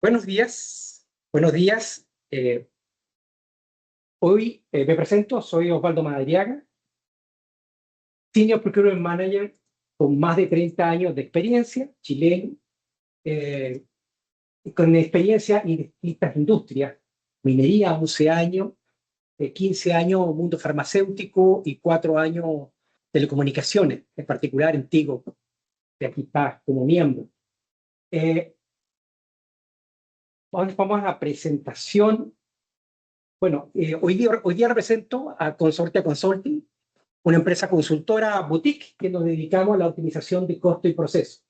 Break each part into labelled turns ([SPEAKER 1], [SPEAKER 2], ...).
[SPEAKER 1] Buenos días, buenos días. Hoy me presento, soy Osvaldo Madariaga, Senior Procurement Manager con más de 30 años de experiencia, chileno, eh, con experiencia en distintas industrias, minería 11 años, 15 años mundo farmacéutico y 4 años telecomunicaciones, en particular en Tigo, que aquí está como miembro. Vamos a la presentación. Bueno, hoy día represento a Consortia Consulting, una empresa consultora boutique que nos dedicamos a la optimización de costo y proceso.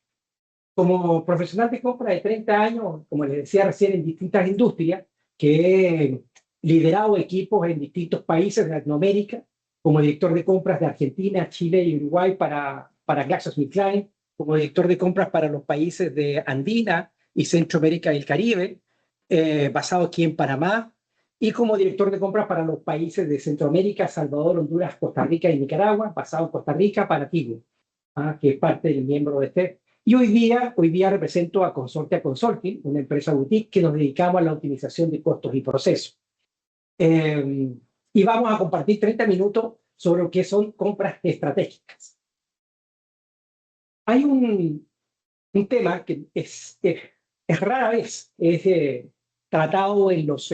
[SPEAKER 1] Como profesional de compra de 30 años, como les decía recién, en distintas industrias, que he liderado equipos en distintos países de Latinoamérica, como director de compras de Argentina, Chile y Uruguay para GlaxoSmithKline, como director de compras para los países de Andina y Centroamérica y el Caribe, basado aquí en Panamá, y como director de compras para los países de Centroamérica, Salvador, Honduras, Costa Rica y Nicaragua, basado en Costa Rica para Tigo, que es parte del miembro de este. Y hoy día represento a Consortia Consulting, una empresa boutique que nos dedicamos a la optimización de costos y procesos. Y vamos a compartir 30 minutos sobre lo que son compras estratégicas. Hay un tema que es rara vez tratado en los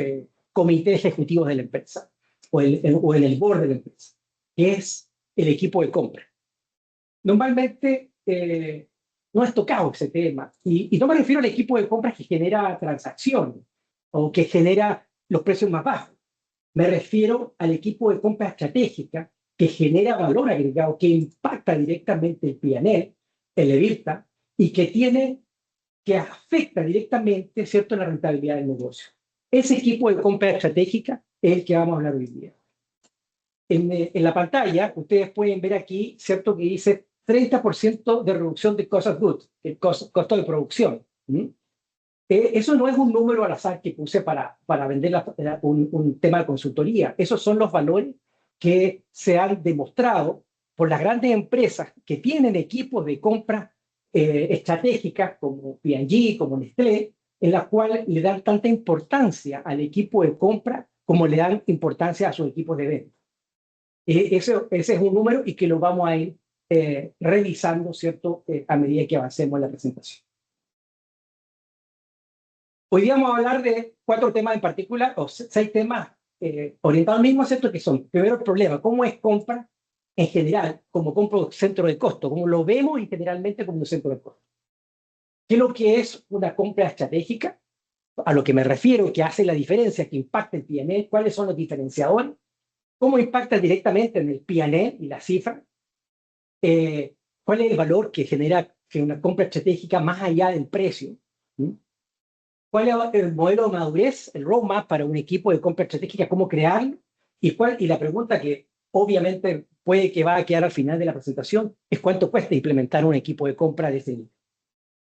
[SPEAKER 1] comités ejecutivos de la empresa o en el board de la empresa, que es el equipo de compra. Normalmente no es tocado ese tema, y no me refiero al equipo de compras que genera transacciones o que genera los precios más bajos. Me refiero al equipo de compra estratégica que genera valor agregado, que impacta directamente el P&L, el EBITDA, y que afecta directamente, ¿cierto?, la rentabilidad del negocio. Ese equipo de compra estratégica es el que vamos a hablar hoy día. En la pantalla, ustedes pueden ver aquí, ¿cierto?, que dice 30% de reducción de cost of goods, el costo de producción. Eso no es un número al azar que puse para vender un tema de consultoría. Esos son los valores que se han demostrado por las grandes empresas que tienen equipos de compra estratégicas como P&G, como Nestlé, en las cuales le dan tanta importancia al equipo de compra como le dan importancia a sus equipos de venta. Ese es un número y que lo vamos a ir revisando, ¿cierto?, a medida que avancemos en la presentación. Hoy día vamos a hablar de 4 temas en particular, o 6 temas orientados al mismo, ¿cierto?, que son, primero, el problema, cómo es compra en general, como compra centro de costo, como lo vemos y generalmente como un centro de costo. ¿Qué es lo que es una compra estratégica? A lo que me refiero, que hace la diferencia, que impacta el P&L, cuáles son los diferenciadores, cómo impacta directamente en el P&L y la cifra, cuál es el valor que genera una compra estratégica más allá del precio, cuál es el modelo de madurez, el roadmap para un equipo de compra estratégica, cómo crearlo, y la pregunta que obviamente puede que va a quedar al final de la presentación es cuánto cuesta implementar un equipo de compra de ese nivel.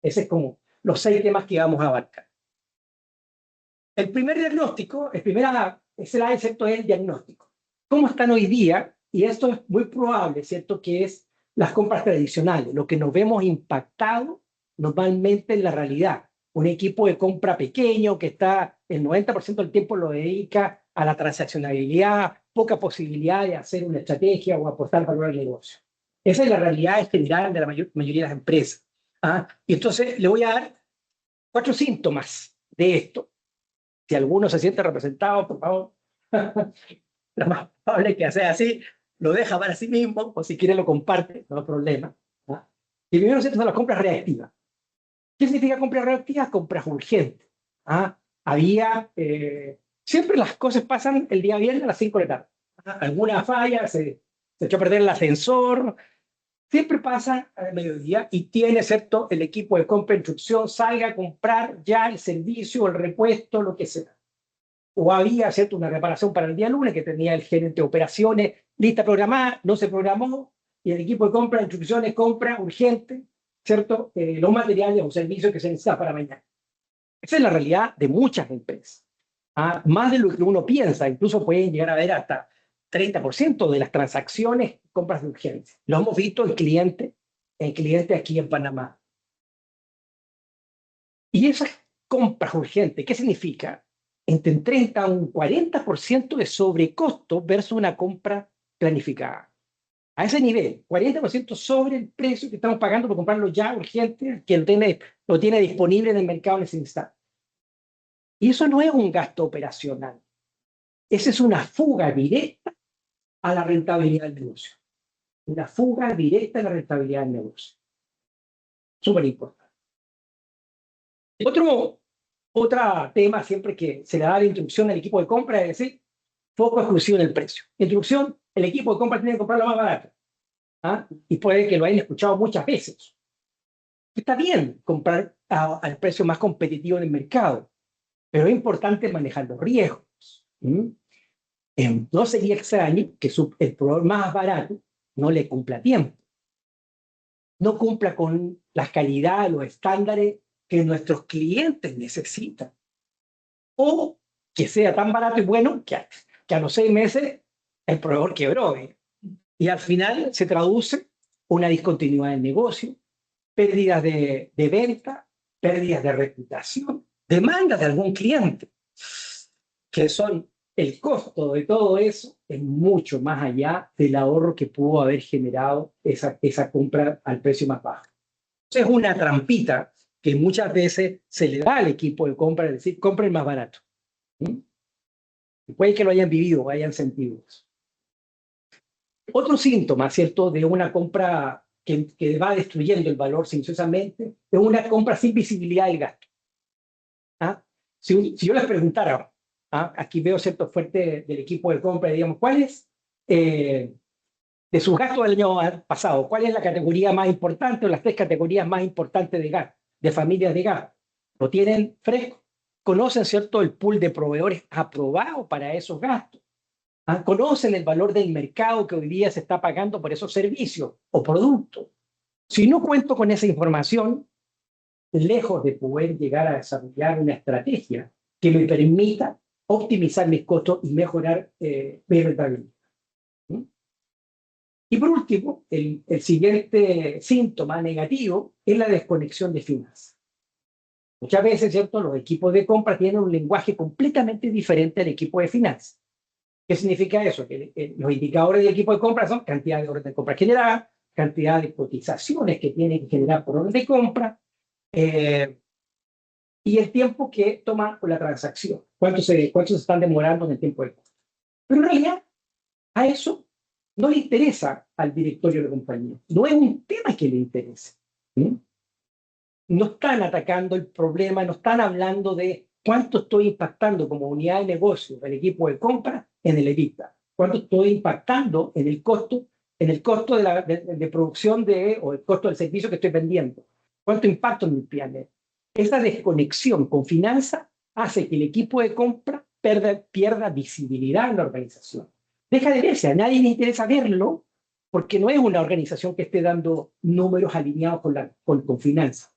[SPEAKER 1] Ese es como los 6 temas que vamos a abarcar. El primer diagnóstico, será excepto el diagnóstico. ¿Cómo están hoy día? Y esto es muy probable, ¿cierto?, que es las compras tradicionales, lo que nos vemos impactado normalmente en la realidad. Un equipo de compra pequeño que está el 90% del tiempo lo dedica a la transaccionalidad, poca posibilidad de hacer una estrategia o aportar valor al negocio. Esa es la realidad general de la mayoría de las empresas. Y entonces le voy a dar 4 síntomas de esto. Si alguno se siente representado, por favor, lo más probable es que sea así, lo deja para sí mismo, o si quiere lo comparte, no hay problema. Y primero son las compras reactivas. ¿Qué significa compras reactivas? Compras urgentes. Siempre las cosas pasan el día viernes a las 5 de la tarde. Alguna falla, se echó a perder el ascensor, siempre pasa al mediodía y tiene, ¿cierto?, el equipo de compra e instrucción, salga a comprar ya el servicio, el repuesto, lo que sea. O había, ¿cierto?, una reparación para el día lunes que tenía el gerente de operaciones lista programada, no se programó, y el equipo de compra e instrucciones compra urgente, ¿cierto?, los materiales o servicios que se necesitan para mañana. Esa es la realidad de muchas empresas. Más de lo que uno piensa, incluso pueden llegar a ver hasta 30% de las transacciones compras de urgencia. Lo hemos visto en clientes aquí en Panamá. Y esas compras urgentes. ¿Qué significa? Entre un 30 a un 40% de sobrecosto versus una compra planificada. A ese nivel, 40% sobre el precio que estamos pagando por comprarlo ya urgente, que lo tiene disponible en el mercado en ese instante. Y eso no es un gasto operacional. Esa es una fuga directa a la rentabilidad del negocio. Una fuga directa a la rentabilidad del negocio. Súper importante. Otro tema siempre que se le da la instrucción al equipo de compra es decir, foco exclusivo en el precio. Instrucción, el equipo de compra tiene que comprarlo más barato. ¿Ah? Y puede que lo hayan escuchado muchas veces. Está bien comprar al precio más competitivo en el mercado, pero es importante manejar los riesgos. No sería extraño que el proveedor más barato no le cumpla a tiempo, no cumpla con la calidad, los estándares que nuestros clientes necesitan, o que sea tan barato y bueno que a los 6 meses el proveedor quebró. Y al final se traduce una discontinuidad del negocio, pérdidas de venta, pérdidas de reputación, demandas de algún cliente, que son el costo de todo eso, es mucho más allá del ahorro que pudo haber generado esa compra al precio más bajo. Entonces es una trampita que muchas veces se le da al equipo de compra, es decir, compren más barato. Puede que lo hayan vivido o hayan sentido eso. Otro síntoma, ¿cierto?, de una compra que va destruyendo el valor silenciosamente, es una compra sin visibilidad del gasto. ¿Ah? Si yo les preguntara, aquí veo cierto fuerte del equipo de compra, digamos, ¿cuál es, de sus gastos del año pasado, cuál es la categoría más importante o las 3 categorías más importantes de gasto, de familias de gasto? ¿Lo tienen fresco? ¿Conocen, cierto, el pool de proveedores aprobados para esos gastos? ¿Conocen el valor del mercado que hoy día se está pagando por esos servicios o productos? Si no cuento con esa información, lejos de poder llegar a desarrollar una estrategia que me permita optimizar mis costos y mejorar mi rentabilidad. Y por último, el siguiente síntoma negativo es la desconexión de finanzas. Muchas veces, ¿cierto?, los equipos de compra tienen un lenguaje completamente diferente al equipo de finanzas. ¿Qué significa eso? Que los indicadores del equipo de compra son cantidad de orden de compra generada, cantidad de cotizaciones que tienen que generar por orden de compra, y el tiempo que toma la transacción. ¿Cuánto se están demorando en el tiempo de compra? Pero en realidad, a eso no le interesa al directorio de compañía. No es un tema que le interese. No están atacando el problema, no están hablando de cuánto estoy impactando como unidad de negocio del equipo de compra en el EBITDA, cuánto estoy impactando en el costo de producción o el costo del servicio que estoy vendiendo, cuánto impacto en mi P&L. Esa desconexión con finanzas hace que el equipo de compra pierda visibilidad en la organización. Deja de verse, a nadie le interesa verlo porque no es una organización que esté dando números alineados con finanzas.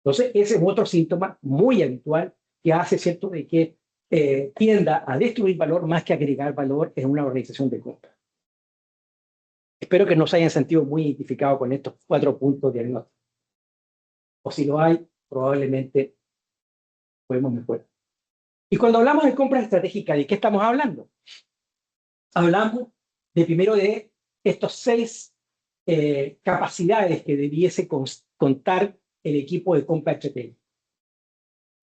[SPEAKER 1] Entonces, ese es otro síntoma muy habitual que hace, ¿cierto?, de que tienda a destruir valor más que agregar valor en una organización de compra. Espero que nos hayan sentido muy identificados con estos 4 puntos de diagnóstico. O si lo hay, probablemente podemos mejorar. Y cuando hablamos de compra estratégica, ¿de qué estamos hablando? Hablamos primero de estos 6 capacidades que debiese contar el equipo de compra estratégica.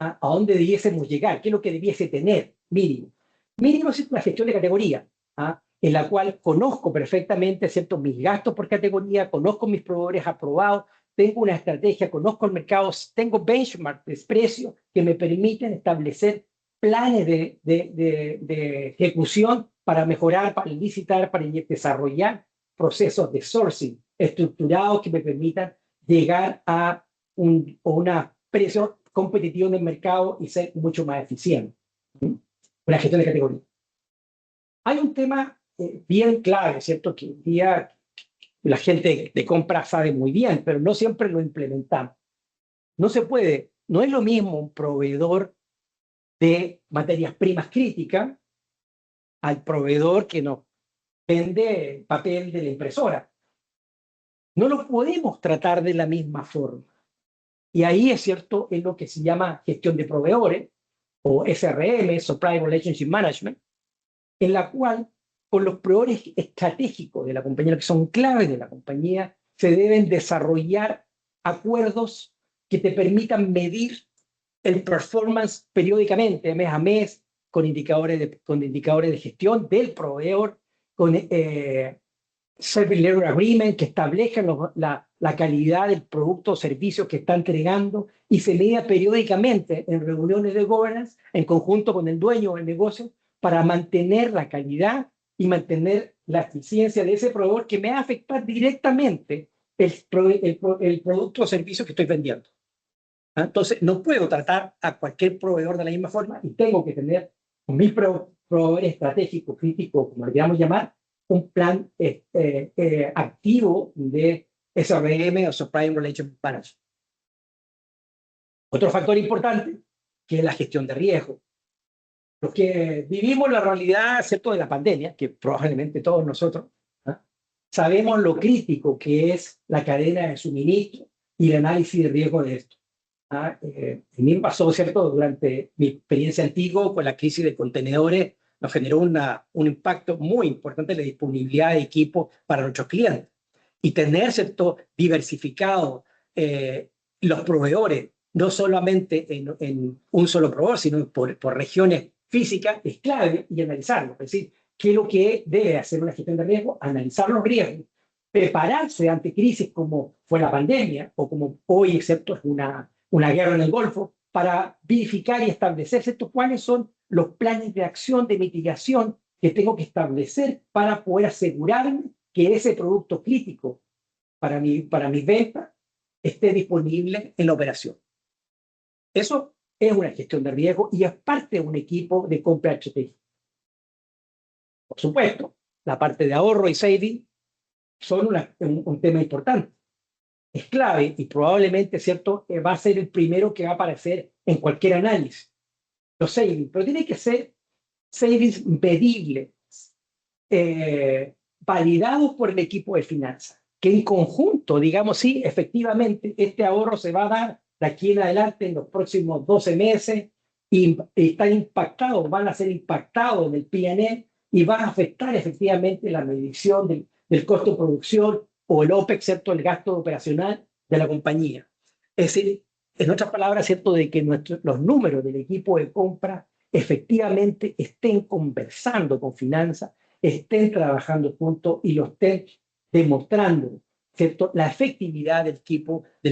[SPEAKER 1] ¿A dónde debiésemos llegar? ¿Qué es lo que debiese tener? Mínimo. Mínimo es una gestión de categoría, en la cual conozco perfectamente, ¿cierto?, mis gastos por categoría, conozco mis proveedores aprobados, tengo una estrategia, conozco el mercado, tengo benchmark de precios que me permiten establecer planes de ejecución para mejorar, para licitar, para desarrollar procesos de sourcing estructurados que me permitan llegar a una precio competitivo en el mercado y ser mucho más eficiente. Una gestión de categoría. Hay un tema bien clave, ¿cierto?, que hoy día la gente de compra sabe muy bien, pero no siempre lo implementamos. No se puede, no es lo mismo un proveedor de materias primas críticas al proveedor que nos vende papel de la impresora. No lo podemos tratar de la misma forma. Y ahí es cierto, es lo que se llama gestión de proveedores, o SRM, Supply Relationship Management, en la cual con los proveedores estratégicos de la compañía, que son claves de la compañía, se deben desarrollar acuerdos que te permitan medir el performance periódicamente, mes a mes, con indicadores de gestión del proveedor, con Service Level Agreement que establezcan la calidad del producto o servicio que está entregando y se mida periódicamente en reuniones de governance en conjunto con el dueño del negocio para mantener la calidad y mantener la eficiencia de ese proveedor que me va a afectar directamente el producto o servicio que estoy vendiendo. ¿Ah? Entonces, no puedo tratar a cualquier proveedor de la misma forma y tengo que tener con mis proveedores estratégicos, críticos, como le queramos llamar, un plan activo de SRM o Supply Relation Management. Otro factor importante, que es la gestión de riesgo. Los que vivimos la realidad, ¿cierto?, de la pandemia, que probablemente todos nosotros, ¿ah?, sabemos lo crítico que es la cadena de suministro y el análisis de riesgo de esto. A mí me pasó, ¿cierto?, durante mi experiencia antigua con la crisis de contenedores, nos generó un impacto muy importante en la disponibilidad de equipo para nuestros clientes. Y tener, ¿cierto?, diversificado los proveedores, no solamente en un solo proveedor, sino por regiones físicas, es clave y analizarlo. Es decir, ¿qué es lo que debe hacer una gestión de riesgo? Analizar los riesgos, prepararse ante crisis como fue la pandemia o como hoy, excepto es una guerra en el Golfo, para verificar y establecer, ¿cierto?, cuáles son los planes de acción, de mitigación que tengo que establecer para poder asegurarme que ese producto crítico para mi venta esté disponible en la operación. Eso es una gestión de riesgo y es parte de un equipo de compra estratégica. Por supuesto, la parte de ahorro y saving son un tema importante. Es clave y probablemente, ¿cierto?, va a ser el primero que va a aparecer en cualquier análisis, los savings, pero tiene que ser savings medibles, validados por el equipo de finanzas, que en conjunto, digamos, sí, efectivamente, este ahorro se va a dar de aquí en adelante en los próximos 12 meses y están impactados, van a ser impactados en el P&L y van a afectar efectivamente la medición del costo de producción o el OPEX, ¿cierto?, el gasto operacional de la compañía. Es decir, en otras palabras, ¿cierto?, de que los números del equipo de compra efectivamente estén conversando con finanzas, estén trabajando juntos y lo estén demostrando, ¿cierto?, la efectividad del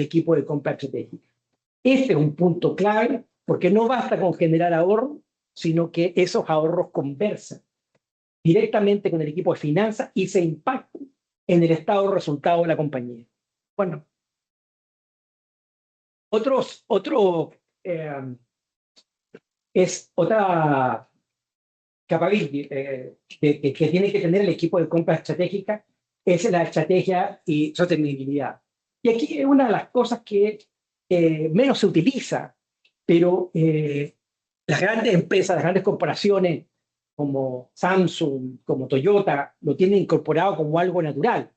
[SPEAKER 1] equipo de compra estratégica. Este es un punto clave porque no basta con generar ahorro, sino que esos ahorros conversan directamente con el equipo de finanzas y se impactan en el estado de resultado de la compañía. Bueno, otra capability que tiene que tener el equipo de compra estratégica es la estrategia y sostenibilidad. Y aquí es una de las cosas que menos se utiliza, pero las grandes empresas, las grandes corporaciones como Samsung, como Toyota, lo tienen incorporado como algo natural.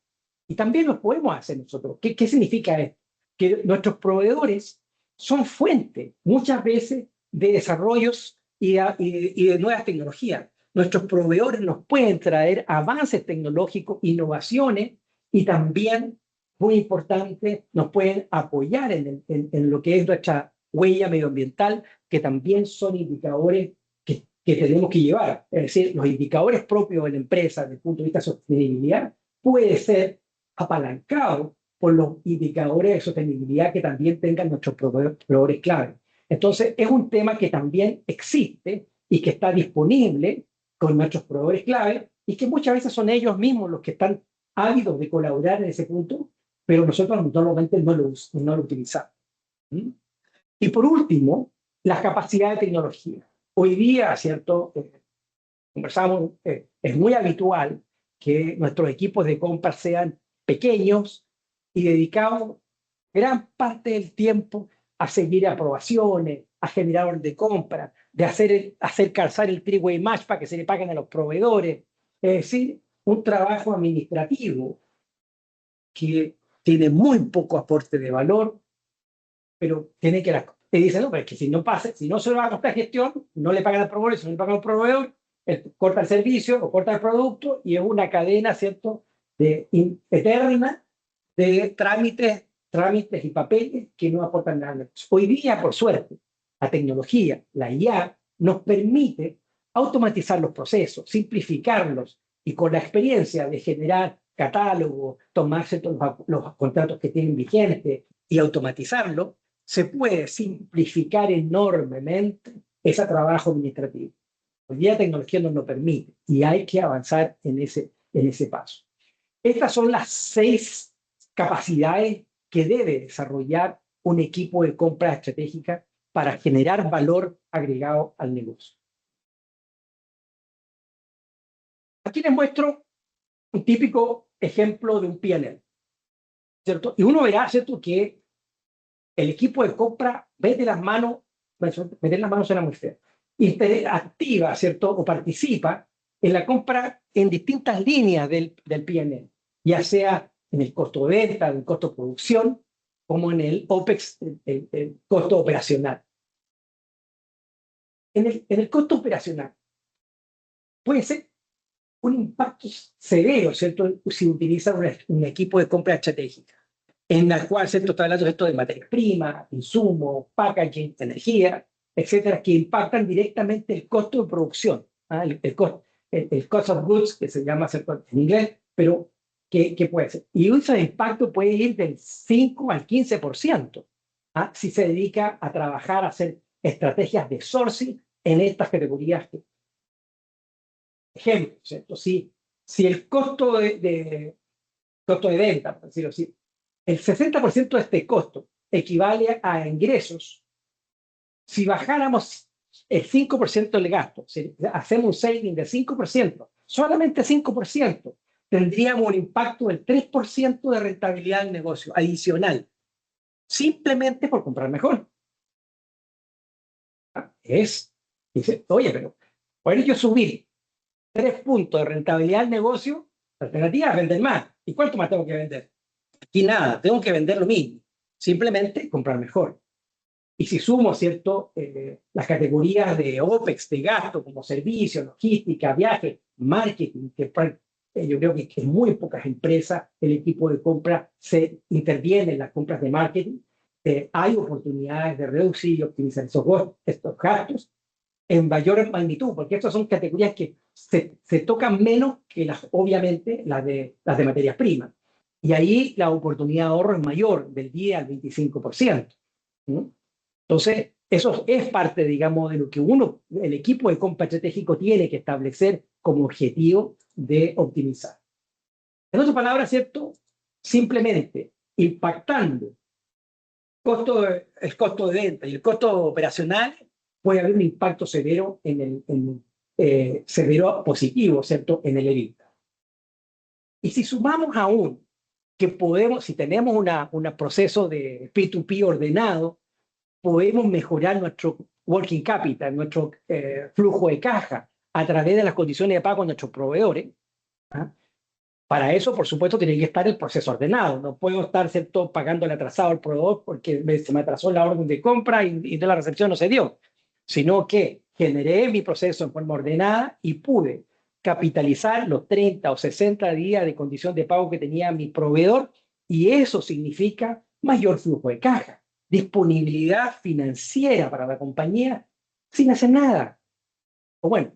[SPEAKER 1] Y también lo podemos hacer nosotros. ¿Qué significa esto? Que nuestros proveedores son fuente muchas veces de desarrollos y de nuevas tecnologías. Nuestros proveedores nos pueden traer avances tecnológicos, innovaciones y también, muy importante, nos pueden apoyar en lo que es nuestra huella medioambiental, que también son indicadores que tenemos que llevar. Es decir, los indicadores propios de la empresa desde el punto de vista de sostenibilidad puede ser apalancado por los indicadores de sostenibilidad que también tengan nuestros proveedores clave. Entonces, es un tema que también existe y que está disponible con nuestros proveedores clave y que muchas veces son ellos mismos los que están ávidos de colaborar en ese punto, pero nosotros normalmente no lo utilizamos. ¿Mm? Y por último, la capacidad de tecnología. Hoy día, ¿cierto? Conversamos, es muy habitual que nuestros equipos de compra sean pequeños y dedicados gran parte del tiempo a seguir aprobaciones, a generar orden de compra, de hacer calzar el three-way match para que se le paguen a los proveedores. Es decir, un trabajo administrativo que tiene muy poco aporte de valor pero tiene que... Te dicen, no, pero es que si no pasa, si no se va a costar gestión, no le pagan al proveedor, si no le pagan al proveedor, corta el servicio o corta el producto y es una cadena, ¿cierto?, eterna de trámites y papeles que no aportan nada. Hoy día, por suerte, la tecnología, la IA, nos permite automatizar los procesos, simplificarlos y con la experiencia de generar catálogos, tomarse todos los contratos que tienen vigentes y automatizarlo, se puede simplificar enormemente ese trabajo administrativo. Hoy día la tecnología nos lo permite y hay que avanzar en ese paso. Estas son las 6 capacidades que debe desarrollar un equipo de compra estratégica para generar valor agregado al negocio. Aquí les muestro un típico ejemplo de un P&L, ¿cierto? Y uno verá, ¿cierto?, que el equipo de compra mete las manos, meter las manos suena muy feo, activa, ¿cierto?, o participa en la compra en distintas líneas del P&L, ya sea en el costo de venta, en el costo de producción, como en el OPEX, el costo operacional. En el costo operacional puede ser un impacto severo, ¿cierto?, si utiliza un equipo de compra estratégica, en la cual, ¿cierto?, está hablando esto de materias primas, insumos, packaging, energía, etcétera, que impactan directamente el costo de producción, el cost of goods, que se llama, ¿cierto?, en inglés, pero ¿qué puede ser? Y ese impacto puede ir del 5 al 15%, si se dedica a trabajar, a hacer estrategias de sourcing en estas categorías. Ejemplo, ¿cierto? Si el costo de venta, por decirlo así, el 60% de este costo equivale a ingresos, si bajáramos el 5% del gasto, si hacemos un saving del 5%, solamente 5%, tendríamos un impacto del 3% de rentabilidad del negocio adicional, simplemente por comprar mejor. Dice, oye, pero ¿puedo yo subir 3 puntos de rentabilidad del negocio? La alternativa es vender más. ¿Y cuánto más tengo que vender? Aquí nada, tengo que vender lo mismo, simplemente comprar mejor. Y si sumo, ¿cierto?, las categorías de OPEX, de gasto, como servicios, logística, viaje, marketing, que yo creo que en muy pocas empresas el equipo de compra se interviene en las compras de marketing, hay oportunidades de reducir y optimizar estos gastos en mayor magnitud, porque estas son categorías que se tocan menos que obviamente las de materias primas. Y ahí la oportunidad de ahorro es mayor, del 10 al 25%. ¿No? Entonces, eso es parte, digamos, de lo que el equipo de compra estratégico tiene que establecer como objetivo de optimizar. En otras palabras, ¿cierto?, simplemente impactando el costo de venta y el costo operacional, puede haber un impacto severo severo positivo, ¿cierto?, en el EBITDA. Y si sumamos aún que si tenemos un proceso de P2P ordenado, podemos mejorar nuestro working capital, nuestro flujo de caja a través de las condiciones de pago de nuestros proveedores. Para eso, por supuesto, tiene que estar el proceso ordenado. No puedo estar, ¿cierto?, pagando el atrasado al proveedor porque se me atrasó la orden de compra y de la recepción no se dio, sino que generé mi proceso en forma ordenada y pude capitalizar los 30 o 60 días de condición de pago que tenía mi proveedor, y eso significa mayor flujo de caja, disponibilidad financiera para la compañía sin hacer nada. O bueno,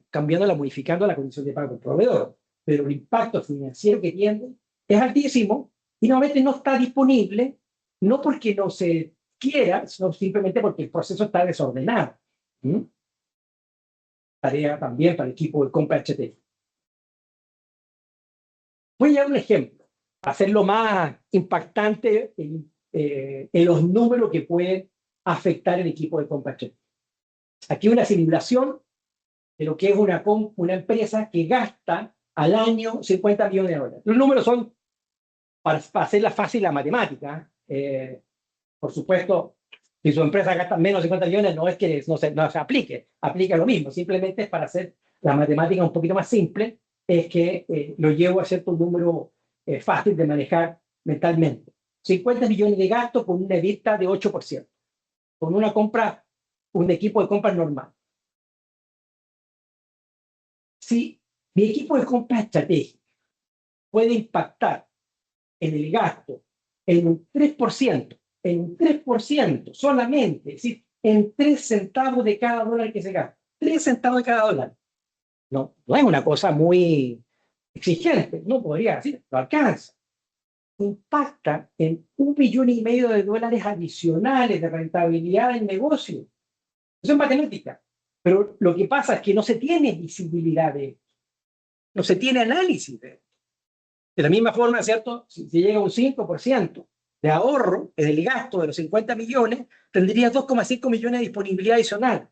[SPEAKER 1] modificando la condición de pago del proveedor. Pero el impacto financiero que tiene es altísimo y normalmente no está disponible, no porque no se quiera, sino simplemente porque el proceso está desordenado. Tarea también para el equipo de compra HT. Voy a dar un ejemplo, hacerlo más impactante en los números que pueden afectar el equipo de compra HT. Aquí una simulación de lo que es una empresa que gasta al año 50 millones de dólares. Los números son para hacerla fácil la matemática. Por supuesto, si su empresa gasta menos de 50 millones, no es que no se aplica lo mismo, simplemente es para hacer la matemática un poquito más simple, es que lo llevo a cierto número fácil de manejar mentalmente. 50 millones de gastos con una EBITDA de 8%. con una compra, un equipo de compra normal. Si mi equipo de compra estratégico puede impactar en el gasto en un 3%, en un 3% solamente, es decir, en 3 centavos de cada dólar que se gasta, 3 centavos de cada dólar. No, no es una cosa muy exigente, no podría decir, lo alcanza. Impacta en $1,5 millones de dólares adicionales de rentabilidad del negocio. Eso es matemática. Pero lo que pasa es que no se tiene visibilidad de esto, no se tiene análisis de esto. De la misma forma, ¿cierto? Si llega a un 5% de ahorro en el gasto de los 50 millones, tendría 2,5 millones de disponibilidad adicional.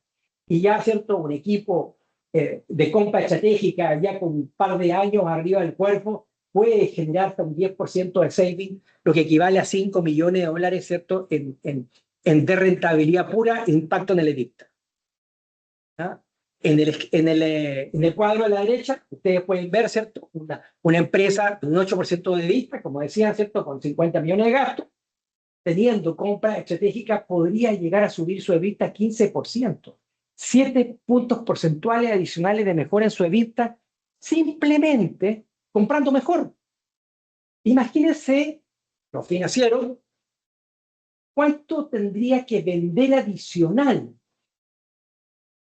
[SPEAKER 1] Y ya, ¿cierto? Un equipo de compra estratégica ya con un par de años arriba del cuerpo puede generar hasta un 10% de saving, lo que equivale a 5 millones de dólares, ¿cierto? De rentabilidad pura, impacto en el EBITDA. ¿Ah? En el cuadro de la derecha, ustedes pueden ver, ¿cierto? Una empresa de un 8% de EBITDA, como decían, ¿cierto? Con 50 millones de gastos, teniendo compras estratégicas, podría llegar a subir su EBITDA 15%. 7 puntos porcentuales adicionales de mejora en su EBITDA, simplemente comprando mejor. Imagínense, los financieros, cuánto tendría que vender adicional.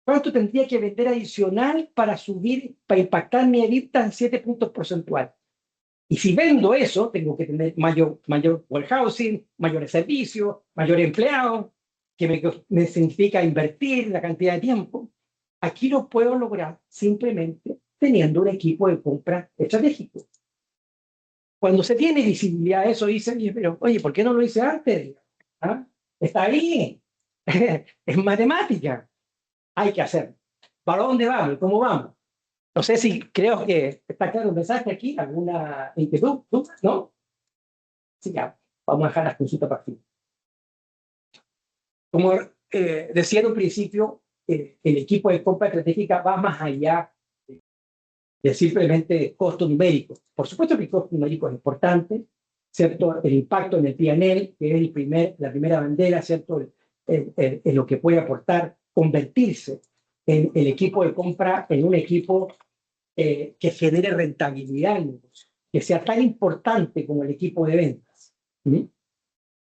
[SPEAKER 1] ¿Cuánto tendría que vender adicional para subir, para impactar mi EBITDA en 7 puntos porcentuales? Y si vendo eso, tengo que tener mayor warehousing, mayores servicios, mayor empleado, que me significa invertir la cantidad de tiempo. Aquí lo puedo lograr simplemente teniendo un equipo de compra estratégico. Cuando se tiene visibilidad de eso, dicen, pero oye, ¿por qué no lo hice antes? ¿Ah? Está ahí, es matemática, hay que hacerlo. ¿Para dónde vamos? ¿Cómo vamos? No sé si creo que está claro el mensaje aquí, alguna inquietud, ¿no? Sí, ya, vamos a dejar las consultas para fin. Como decía en un principio, el equipo de compra estratégica va más allá de simplemente costo numérico. Por supuesto que el costo numérico es importante, ¿cierto? El impacto en el P&L, que es la primera bandera, ¿cierto? En lo que puede aportar, convertirse en el equipo de compra en un equipo que genere rentabilidad en el negocio, que sea tan importante como el equipo de ventas. ¿Sí?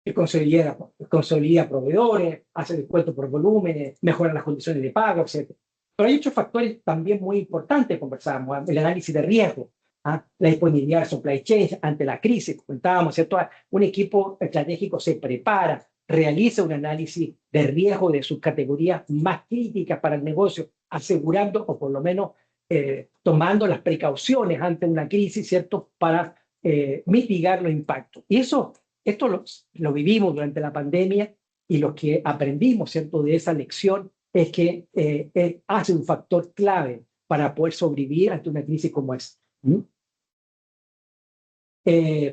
[SPEAKER 1] Que consolida proveedores, hace descuento por volúmenes, mejora las condiciones de pago, etc. Pero hay otros factores también muy importantes, conversábamos, el análisis de riesgo, ¿ah? La disponibilidad de supply chain ante la crisis, comentábamos, ¿cierto? Un equipo estratégico se prepara, realiza un análisis de riesgo de sus categorías más críticas para el negocio, asegurando o por lo menos tomando las precauciones ante una crisis, ¿cierto? Para mitigar los impactos. Y esto lo vivimos durante la pandemia y lo que aprendimos, ¿cierto? De esa lección es que hace un factor clave para poder sobrevivir ante una crisis como esta.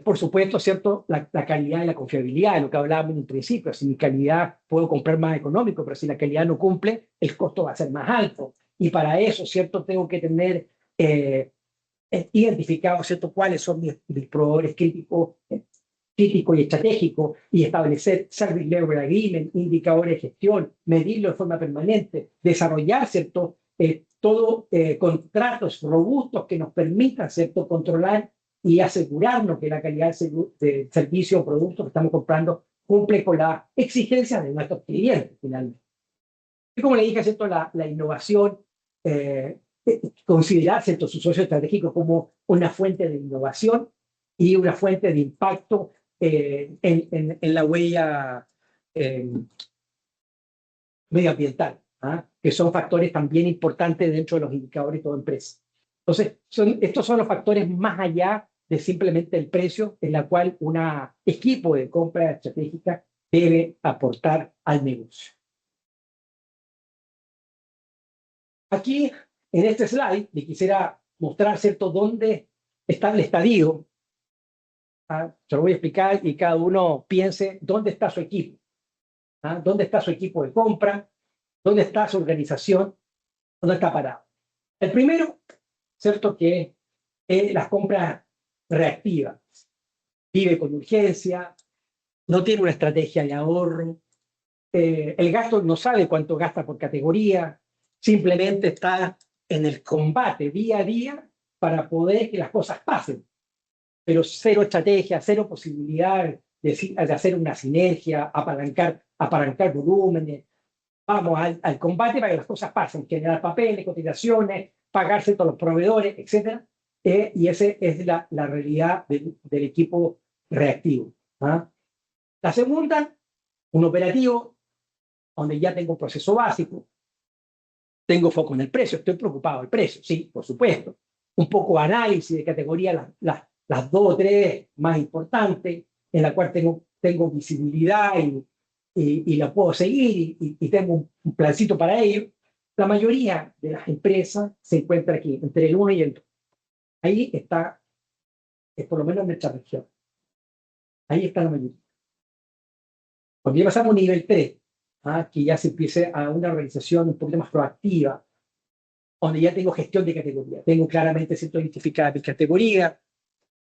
[SPEAKER 1] Por supuesto, ¿cierto? La calidad y la confiabilidad, de lo que hablábamos en un principio. Si mi calidad puedo comprar más económico, pero si la calidad no cumple, el costo va a ser más alto. Y para eso, ¿cierto? Tengo que tener identificado, ¿cierto? Cuáles son mis proveedores críticos y estratégico y establecer service level agreement, indicadores de gestión, medirlo de forma permanente, desarrollar, ¿cierto? Contratos robustos que nos permitan, ¿cierto? Controlar y asegurarnos que la calidad del servicio o producto que estamos comprando cumple con las exigencias de nuestros clientes, finalmente. Y como le dije, ¿cierto? La innovación, considerar, ¿cierto? Su socio estratégico como una fuente de innovación y una fuente de impacto en la huella medioambiental, ¿ah? Que son factores también importantes dentro de los indicadores de toda empresa. Entonces, estos son los factores más allá de simplemente el precio en la cual un equipo de compra estratégica debe aportar al negocio. Aquí, en este slide, le quisiera mostrar, ¿cierto?, dónde está el estadio. ¿Ah? Se lo voy a explicar y cada uno piense dónde está su equipo. ¿Ah? ¿Dónde está su equipo de compra? ¿Dónde está su organización? ¿Dónde está parado? El primero, ¿cierto?, que es las compras reactivas. Vive con urgencia, no tiene una estrategia de ahorro, el gasto no sabe cuánto gasta por categoría, simplemente está en el combate día a día para poder que las cosas pasen, pero cero estrategia, cero posibilidad de hacer una sinergia, apalancar volúmenes. Vamos al combate para que las cosas pasen, generar papeles, cotizaciones, pagarse todos los proveedores, etcétera. Y esa es la realidad del equipo reactivo. ¿Ah? La segunda, un operativo donde ya tengo un proceso básico, tengo foco en el precio, estoy preocupado del precio, sí, por supuesto. Un poco análisis de categoría, las dos o tres más importantes, en la cual tengo visibilidad y la puedo seguir y tengo un plancito para ello. La mayoría de las empresas se encuentra aquí, entre el 1 y el 2. Ahí está, por lo menos en nuestra región. Ahí está la mayoría. Cuando ya pasamos a nivel 3, que ya se empiece a una organización un poquito más proactiva, donde ya tengo gestión de categoría, tengo claramente cierto identificada mi categoría,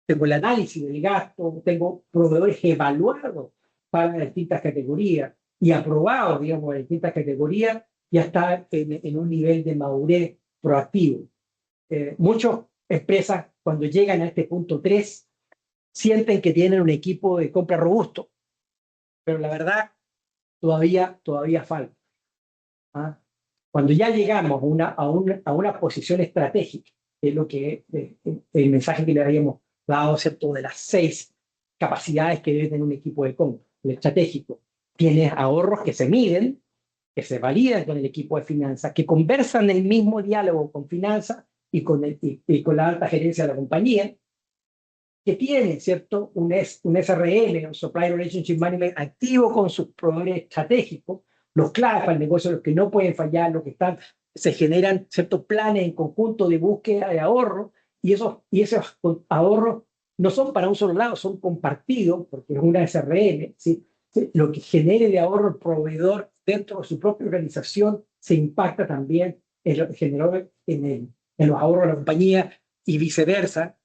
[SPEAKER 1] tengo el análisis del gasto, tengo proveedores evaluados para las distintas categorías y aprobados, digamos, en distintas categorías, ya está en un nivel de madurez proactivo. Muchas empresas, cuando llegan a este punto 3, sienten que tienen un equipo de compra robusto, pero la verdad todavía falta. ¿Ah? Cuando ya llegamos a una posición estratégica, que es lo que el mensaje que le habíamos dado, ¿cierto? De las 6 capacidades que debe tener un equipo de compra, el estratégico, tienes ahorros que se miden, que se validan con el equipo de finanzas, que conversan el mismo diálogo con finanzas y con la alta gerencia de la compañía, que tiene, ¿cierto? Un SRM, un Supplier Relationship Management activo con sus proveedores estratégicos, los claves para el negocio, los que no pueden fallar, los que se generan ciertos planes en conjunto de búsqueda de ahorro, y esos ahorros no son para un solo lado, son compartidos, porque es una SRM, ¿sí? ¿Sí? Lo que genere de ahorro el proveedor dentro de su propia organización se impacta también en lo que generó en los ahorros de la compañía y viceversa.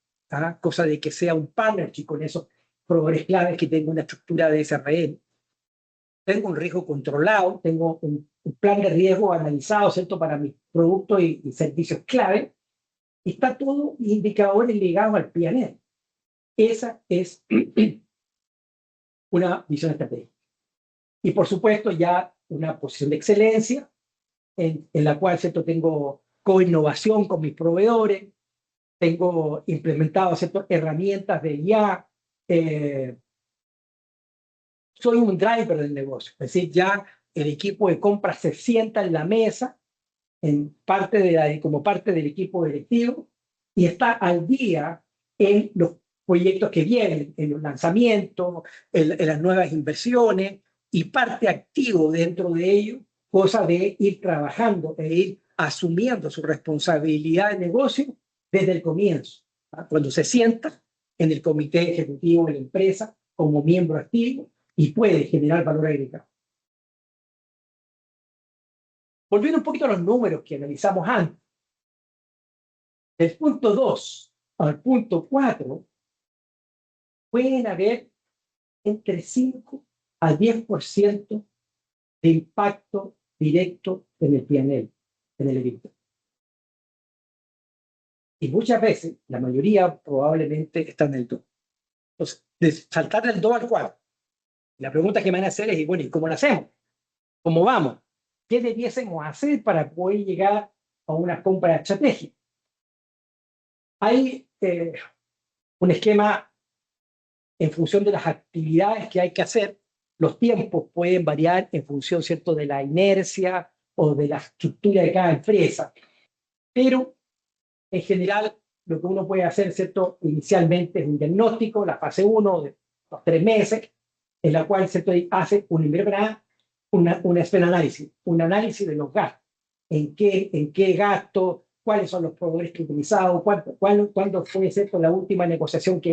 [SPEAKER 1] Cosa de que sea un partnership con esos proveedores claves, que tenga una estructura de SRM. Tengo un riesgo controlado, tengo un plan de riesgo analizado, ¿cierto?, para mis productos y servicios clave, y está todo indicadores ligados al P&L. Esa es una visión estratégica. Y por supuesto ya una posición de excelencia en la cual, ¿cierto?, tengo co-innovación con mis proveedores, tengo implementado ciertas herramientas de IA, soy un driver del negocio, es decir, ya el equipo de compra se sienta en la mesa como parte del equipo directivo y está al día en los proyectos que vienen, en los lanzamientos, en las nuevas inversiones y parte activo dentro de ello, cosa de ir trabajando e ir asumiendo su responsabilidad de negocio desde el comienzo, cuando se sienta en el comité ejecutivo de la empresa como miembro activo y puede generar valor agregado. Volviendo un poquito a los números que analizamos antes, del punto 2 al punto 4 pueden haber entre 5 al 10% de impacto directo en el P&L, en el EBITDA. Y muchas veces, la mayoría probablemente está en el 2. Entonces, de saltar del 2 al 4, la pregunta que me van a hacer es, bueno, ¿y cómo lo hacemos? ¿Cómo vamos? ¿Qué debiésemos hacer para poder llegar a una compra estratégica? Hay un esquema en función de las actividades que hay que hacer. Los tiempos pueden variar en función, ¿cierto?, de la inercia o de la estructura de cada empresa. Pero, en general, lo que uno puede hacer, ¿cierto?, inicialmente es un diagnóstico, la fase 1 de los 3 meses, en la cual, ¿cierto?, hace un análisis de los gastos. ¿En qué gasto? ¿Cuáles son los proveedores que he utilizado? ¿Cuándo fue, ¿cierto?, la última negociación que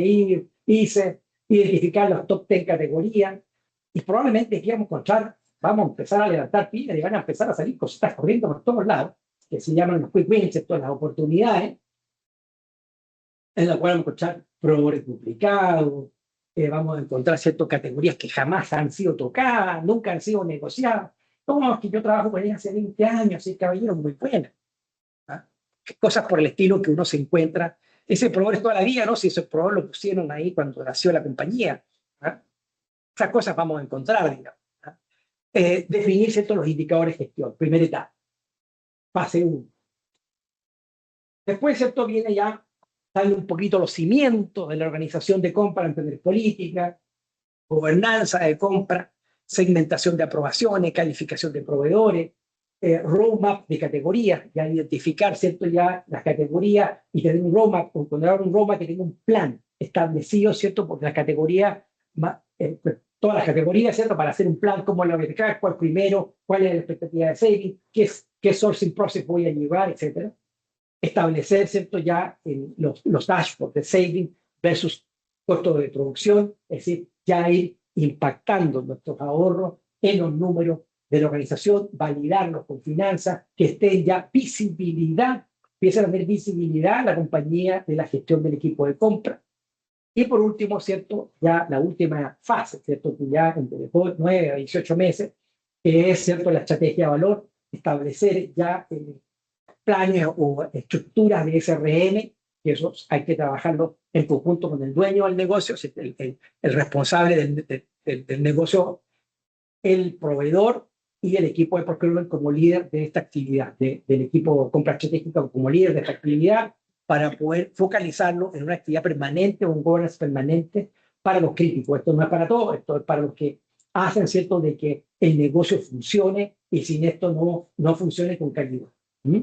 [SPEAKER 1] hice? Identificar los top 10 categorías. Y probablemente aquí vamos a empezar a levantar piedras y van a empezar a salir cositas corriendo por todos lados, que se llaman los quick wins, todas las oportunidades, en la cual vamos a encontrar proveedores duplicados, vamos a encontrar ciertas categorías que jamás han sido tocadas, nunca han sido negociadas. No, es que yo trabajo con ellas hace 20 años, y caballero, muy buena. ¿Ah? Cosas por el estilo que uno se encuentra. Ese proveedor es toda la vida, ¿no? Si ese proveedor lo pusieron ahí cuando nació la compañía. ¿Ah? Esas cosas vamos a encontrar, digamos. ¿Ah? Definir ciertos los indicadores de gestión, primera etapa, fase 1. Después, ¿cierto? Viene ya, darle un poquito los cimientos de la organización de compra, entender política, gobernanza de compra, segmentación de aprobaciones, calificación de proveedores, roadmap de categorías, ya identificar, ¿cierto? Ya las categorías y tener un roadmap, o poner un roadmap que tenga un plan establecido, ¿cierto? Porque las categorías, todas las categorías, ¿cierto? Para hacer un plan, cómo lo voy a identificar, cuál primero, cuál es la expectativa de saving, qué sourcing process voy a llevar, etcétera. Establecer, ¿cierto? Ya los dashboards de saving versus costo de producción, es decir, ya ir impactando nuestros ahorros en los números de la organización, validarlos con finanzas, que estén ya visibilidad, empiecen a tener visibilidad la compañía de la gestión del equipo de compra. Y por último, ¿cierto? Ya la última fase, ¿cierto? Que ya entre 9 a 18 meses, que es, ¿cierto? La estrategia de valor, establecer ya planes o estructuras de SRM, que eso hay que trabajarlo en conjunto con el dueño del negocio, el responsable del negocio, el proveedor y el equipo de procurement como líder de esta actividad, del equipo de compra estratégica como líder de esta actividad, para poder focalizarlo en una actividad permanente o un governance permanente para los críticos. Esto no es para todos, esto es para los que hacen, ¿cierto?, de que el negocio funcione y sin esto no funcione con calidad. ¿Mm?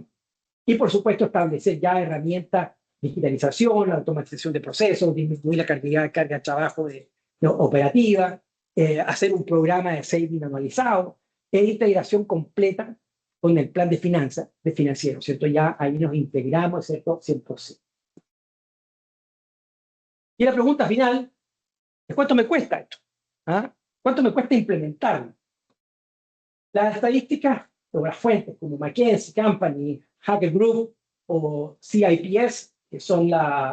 [SPEAKER 1] Y, por supuesto, establecer ya herramientas, digitalización, automatización de procesos, disminuir la cantidad de carga de trabajo operativa, hacer un programa de saving anualizado e integración completa con el plan de finanzas, de financiero, ¿cierto? Ya ahí nos integramos, ¿cierto? 100%. Y la pregunta final es: ¿cuánto me cuesta esto? ¿Ah? ¿Cuánto me cuesta implementarlo? Las estadísticas o las fuentes como McKinsey Company, Hackett Group o CIPS, que son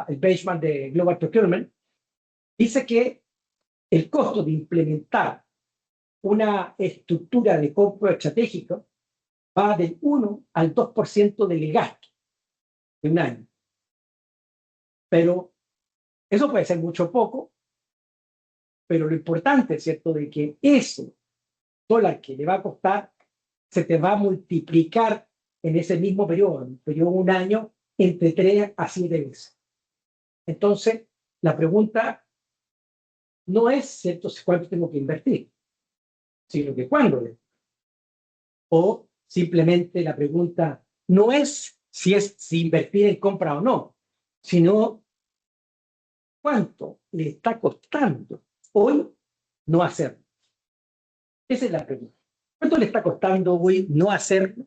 [SPEAKER 1] el benchmark de Global Procurement, dice que el costo de implementar una estructura de compra estratégico va del 1 al 2% del gasto de un año. Pero eso puede ser mucho o poco, pero lo importante, ¿cierto?, de que ese dólar que le va a costar se te va a multiplicar en ese mismo periodo, en un periodo de un año, entre 3 a 7 veces. Entonces, la pregunta no es, ¿cierto?, cuánto tengo que invertir, sino que cuándo. O simplemente la pregunta no es si invertir en compra o no, sino cuánto le está costando hoy no hacerlo. Esa es la pregunta. ¿Cuánto le está costando hoy no hacerlo?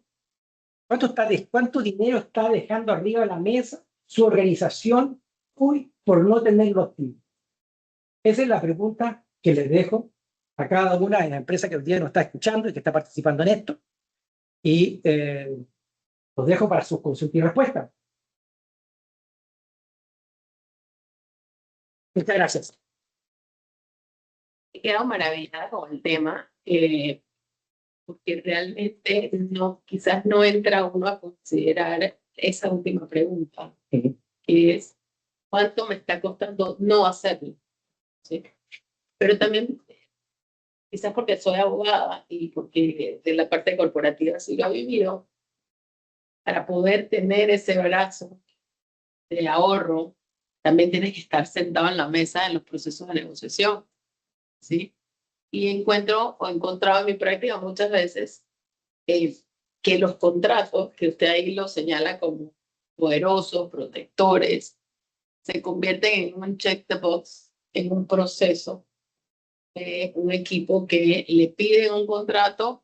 [SPEAKER 1] ¿Cuánto dinero está dejando arriba de la mesa su organización hoy por no tener los tiempos? Esa es la pregunta que les dejo a cada una de las empresas que hoy día nos está escuchando y que está participando en esto. Y los dejo para sus consultas y respuestas. Muchas gracias.
[SPEAKER 2] He quedado maravillada con el tema, porque realmente quizás no entra uno a considerar esa última pregunta, que es ¿cuánto me está costando no hacerlo? ¿Sí? Pero también, quizás porque soy abogada y porque de la parte corporativa sí lo he vivido, para poder tener ese brazo de ahorro, también tienes que estar sentado en la mesa en los procesos de negociación, ¿sí? Y he encontrado en mi práctica muchas veces que los contratos, que usted ahí los señala como poderosos, protectores, se convierten en un check the box, en un proceso de un equipo que le piden un contrato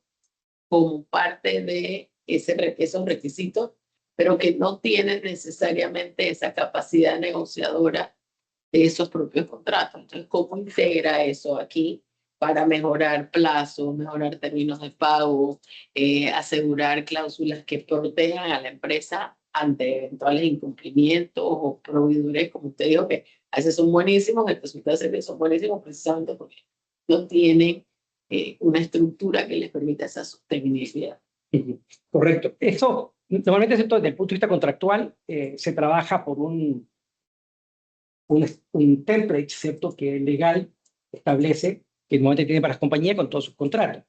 [SPEAKER 2] como parte de esos requisitos, pero que no tienen necesariamente esa capacidad negociadora de esos propios contratos. Entonces, ¿cómo integra eso aquí para mejorar plazos, mejorar términos de pago, asegurar cláusulas que protejan a la empresa ante eventuales incumplimientos o proveedores, como usted dijo, que a veces son buenísimos, el resultado es que son buenísimos precisamente porque no tienen una estructura que les permita esa sostenibilidad.
[SPEAKER 1] Correcto. Eso, normalmente, ¿cierto? Desde el punto de vista contractual, se trabaja por un template, ¿cierto? Que el legal establece que normalmente tiene para las compañías con todos sus contratos.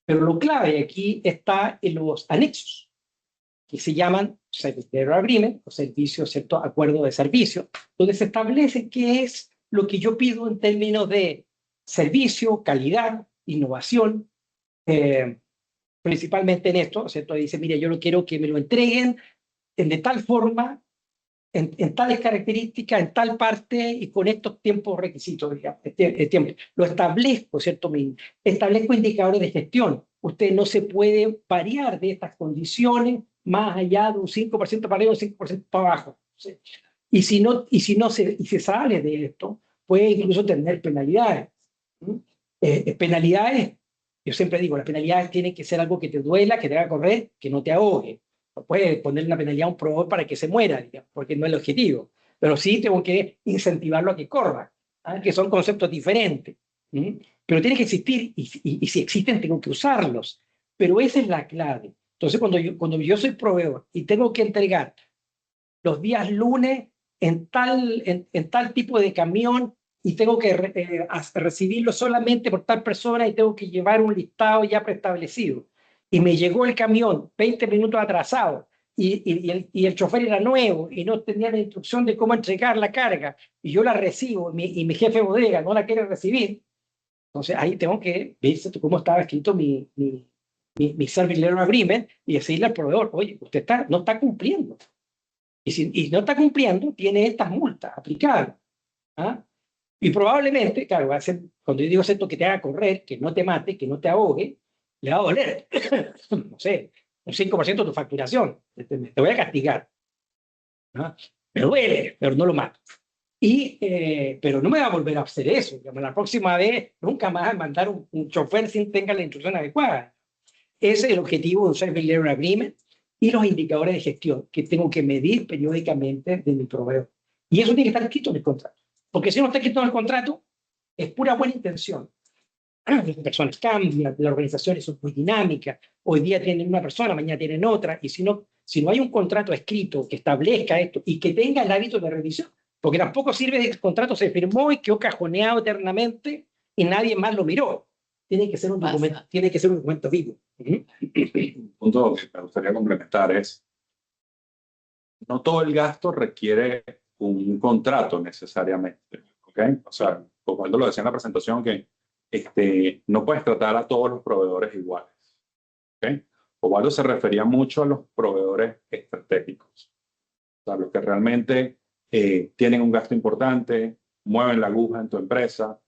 [SPEAKER 1] Pero lo clave aquí está en los anexos, que se llaman Service Agreement, o servicios, ¿cierto? Acuerdo de servicio, donde se establece qué es lo que yo pido en términos de servicio, calidad, innovación, principalmente en esto, ¿cierto? Dice, mire, yo no quiero que me lo entreguen de tal forma, en tales características, en tal parte y con estos tiempos requisitos, digamos, tiempo. Lo establezco, ¿cierto? Establezco indicadores de gestión. Usted no se puede variar de estas condiciones más allá de un 5% para arriba o un 5% para abajo. ¿Sí? Y si se sale de esto, puede incluso tener penalidades. Penalidades, yo siempre digo, las penalidades tienen que ser algo que te duela, que te haga correr, que no te ahogue. No puede poner una penalidad a un proveedor para que se muera, digamos, porque no es el objetivo. Pero sí tengo que incentivarlo a que corra, que son conceptos diferentes. Pero tiene que existir y si existen tengo que usarlos. Pero esa es la clave. Entonces, cuando yo soy proveedor y tengo que entregar los días lunes en tal tipo de camión y tengo que recibirlo solamente por tal persona y tengo que llevar un listado ya preestablecido. Y me llegó el camión 20 minutos atrasado y el chofer era nuevo y no tenía la instrucción de cómo entregar la carga y yo la recibo y mi jefe de bodega no la quiere recibir. Entonces ahí tengo que ver cómo estaba escrito mi Service Letter Agreement y decirle al proveedor, oye, usted no está cumpliendo. Y no está cumpliendo, tiene estas multas aplicadas. ¿Ah? Y probablemente, claro, va a ser, cuando yo digo esto, que te haga correr, que no te mate, que no te ahogue, le va a doler, no sé, un 5% de tu facturación. Te voy a castigar. ¿Ah? Me duele, pero no lo mato. Pero no me va a volver a hacer eso. Digamos, la próxima vez, nunca más a mandar un chofer sin tenga la instrucción adecuada. Ese es el objetivo de un Service Letter Agreement y los indicadores de gestión que tengo que medir periódicamente de mi proveedor. Y eso tiene que estar escrito en el contrato. Porque si no está escrito en el contrato, es pura buena intención. Las personas cambian, las organizaciones son muy dinámicas. Hoy día tienen una persona, mañana tienen otra. Y si no hay un contrato escrito que establezca esto y que tenga el hábito de revisión, porque tampoco sirve de que el contrato se firmó y quedó cajoneado eternamente y nadie más lo miró. Tiene que ser un documento vivo.
[SPEAKER 3] Un punto que me gustaría complementar es, no todo el gasto requiere un contrato necesariamente, ¿ok? O sea, como él lo decía en la presentación, que no puedes tratar a todos los proveedores iguales, ¿ok? Osvaldo se refería mucho a los proveedores estratégicos, o sea, los que realmente tienen un gasto importante, mueven la aguja en tu empresa,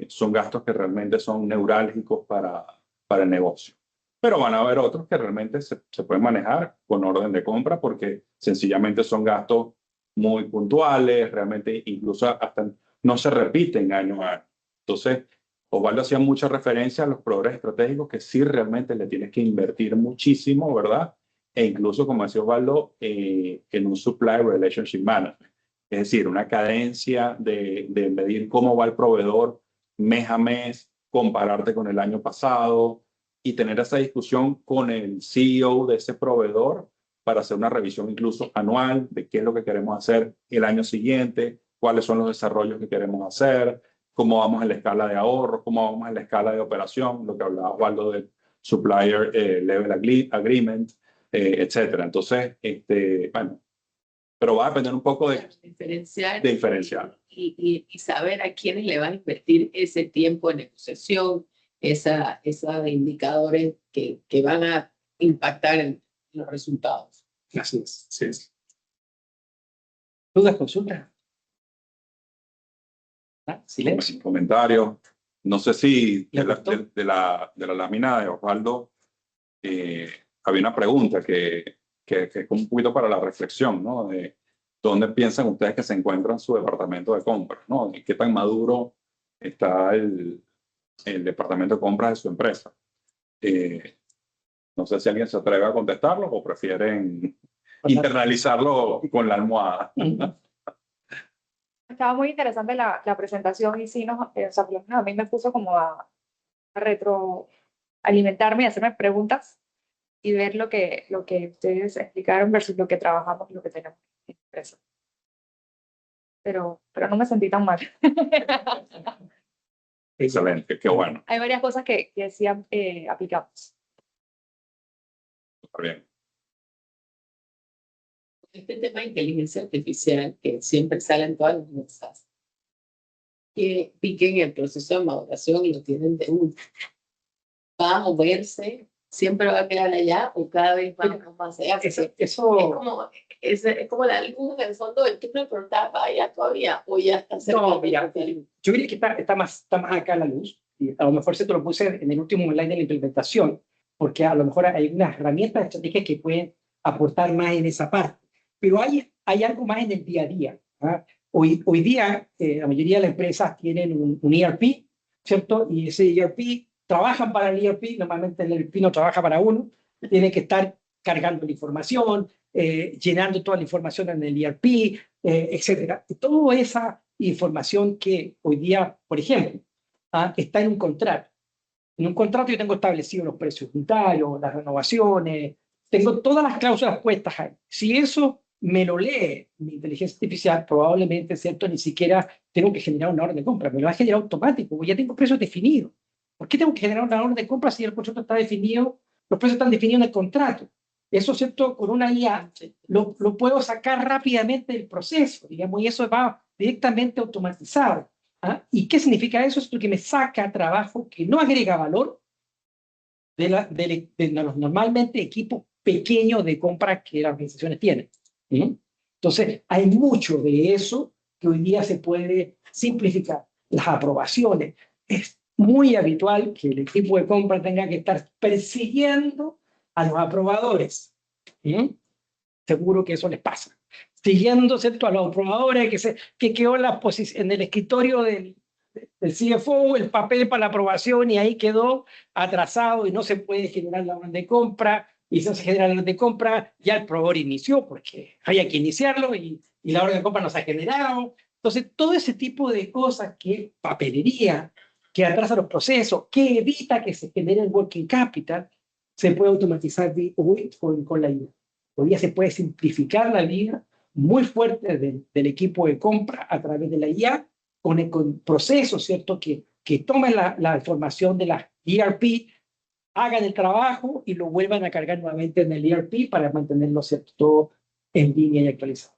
[SPEAKER 3] son gastos que realmente son neurálgicos para el negocio. Pero van a haber otros que realmente se pueden manejar con orden de compra porque sencillamente son gastos muy puntuales, realmente incluso hasta no se repiten año a año. Entonces, Osvaldo hacía mucha referencia a los proveedores estratégicos que sí realmente le tienes que invertir muchísimo, ¿verdad? E incluso, como decía Osvaldo, en un Supply Relationship Management. Es decir, una cadencia de medir cómo va el proveedor mes a mes, compararte con el año pasado, y tener esa discusión con el CEO de ese proveedor para hacer una revisión incluso anual de qué es lo que queremos hacer el año siguiente, cuáles son los desarrollos que queremos hacer, cómo vamos en la escala de ahorro, cómo vamos en la escala de operación, lo que hablaba Osvaldo del Supplier Level Agreement, etcétera. Entonces, bueno, pero va a depender un poco de diferenciar.
[SPEAKER 2] Y saber a quiénes le van a invertir ese tiempo de negociación, esos indicadores que van a impactar en los resultados.
[SPEAKER 3] Así es, sí es.
[SPEAKER 1] ¿Dudas, consultas? Silencio.
[SPEAKER 3] Sin comentarios. No sé si de la lámina de Osvaldo había una pregunta que es un poquito para la reflexión, ¿no? De dónde piensan ustedes que se encuentra su departamento de compras, ¿no? ¿Y qué tan maduro está el departamento de compras de su empresa? No sé si alguien se atreve a contestarlo o prefieren internalizarlo con la almohada.
[SPEAKER 4] Estaba muy interesante la presentación y sí, o sea, por lo menos a mí me puso como a retroalimentarme y hacerme preguntas y ver lo que ustedes explicaron versus lo que trabajamos y lo que tenemos en la empresa. Pero no me sentí tan mal.
[SPEAKER 3] Excelente, qué bueno.
[SPEAKER 4] Hay varias cosas que sí aplicamos.
[SPEAKER 3] Está bien.
[SPEAKER 2] Este tema de inteligencia artificial que siempre sale en todas las mesas, que piquen el proceso de maduración y lo tienen de uno. ¿Va a moverse? ¿Siempre va a quedar allá o cada vez va más allá? Es como la luz en el fondo del túnel, pero está allá todavía o ya está cerca.
[SPEAKER 1] No, mira, yo diría que está más acá la luz. Y a lo mejor se te lo puse en el último slide de la implementación, porque a lo mejor hay unas herramientas estratégicas que pueden aportar más en esa parte. Pero hay algo más en el día a día. ¿Ah? Hoy día, la mayoría de las empresas tienen un ERP, ¿cierto? Y ese ERP, trabajan para el ERP, normalmente el ERP no trabaja para uno, tiene que estar cargando la información, llenando toda la información en el ERP, etcétera. Y toda esa información que hoy día, por ejemplo, está en un contrato. En un contrato yo tengo establecidos los precios unitarios, las renovaciones, tengo todas las cláusulas puestas ahí. Si eso me lo lee mi inteligencia artificial, probablemente, ¿cierto? Ni siquiera tengo que generar una orden de compra, me lo va a generar automático, porque ya tengo precios definidos. ¿Por qué tengo que generar una orden de compra si el contrato está definido? Los precios están definidos en el contrato. Eso, ¿cierto? Con una IA lo puedo sacar rápidamente del proceso, digamos, y eso va directamente automatizado. ¿Ah? ¿Y qué significa eso? Es que me saca trabajo que no agrega valor de los normalmente equipos pequeños de compra que las organizaciones tienen. ¿Sí? Entonces, hay mucho de eso que hoy día se puede simplificar. Las aprobaciones. Es muy habitual que el equipo de compra tenga que estar persiguiendo a los aprobadores. ¿Sí? Seguro que eso les pasa. Siguiendo, ¿cierto?, a los aprobadores que quedó en el escritorio del CFO el papel para la aprobación y ahí quedó atrasado y no se puede generar la orden de compra, y si no se genera la orden de compra, ya el proveedor inició porque había que iniciarlo y la orden de compra no se ha generado. Entonces, todo ese tipo de cosas que papelería, que atrasa los procesos, que evita que se genere el working capital, se puede automatizar hoy con la IA. Hoy día se puede simplificar la vida muy fuerte del equipo de compra a través de la IA, con procesos, ¿cierto? Que tomen la información de la ERP, hagan el trabajo y lo vuelvan a cargar nuevamente en el ERP para mantenerlo, ¿cierto?, todo en línea y actualizado.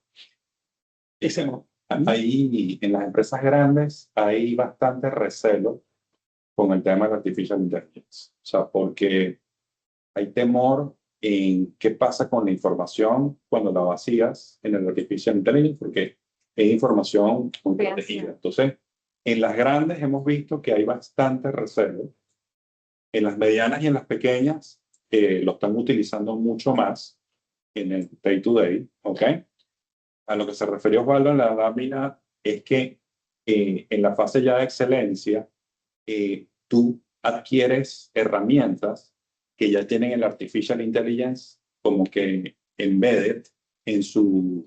[SPEAKER 3] Ahí, en las empresas grandes, hay bastante recelo con el tema de la Artificial Intelligence. O sea, porque hay temor en qué pasa con la información cuando la vacías en el Artificial Intelligence, porque es información muy protegida. Entonces, en las grandes hemos visto que hay bastante reserva. En las medianas y en las pequeñas lo están utilizando mucho más en el day-to-day, ¿ok? A lo que se refirió Osvaldo en la lámina es que en la fase ya de excelencia, tú adquieres herramientas que ya tienen el Artificial Intelligence como que embedded en su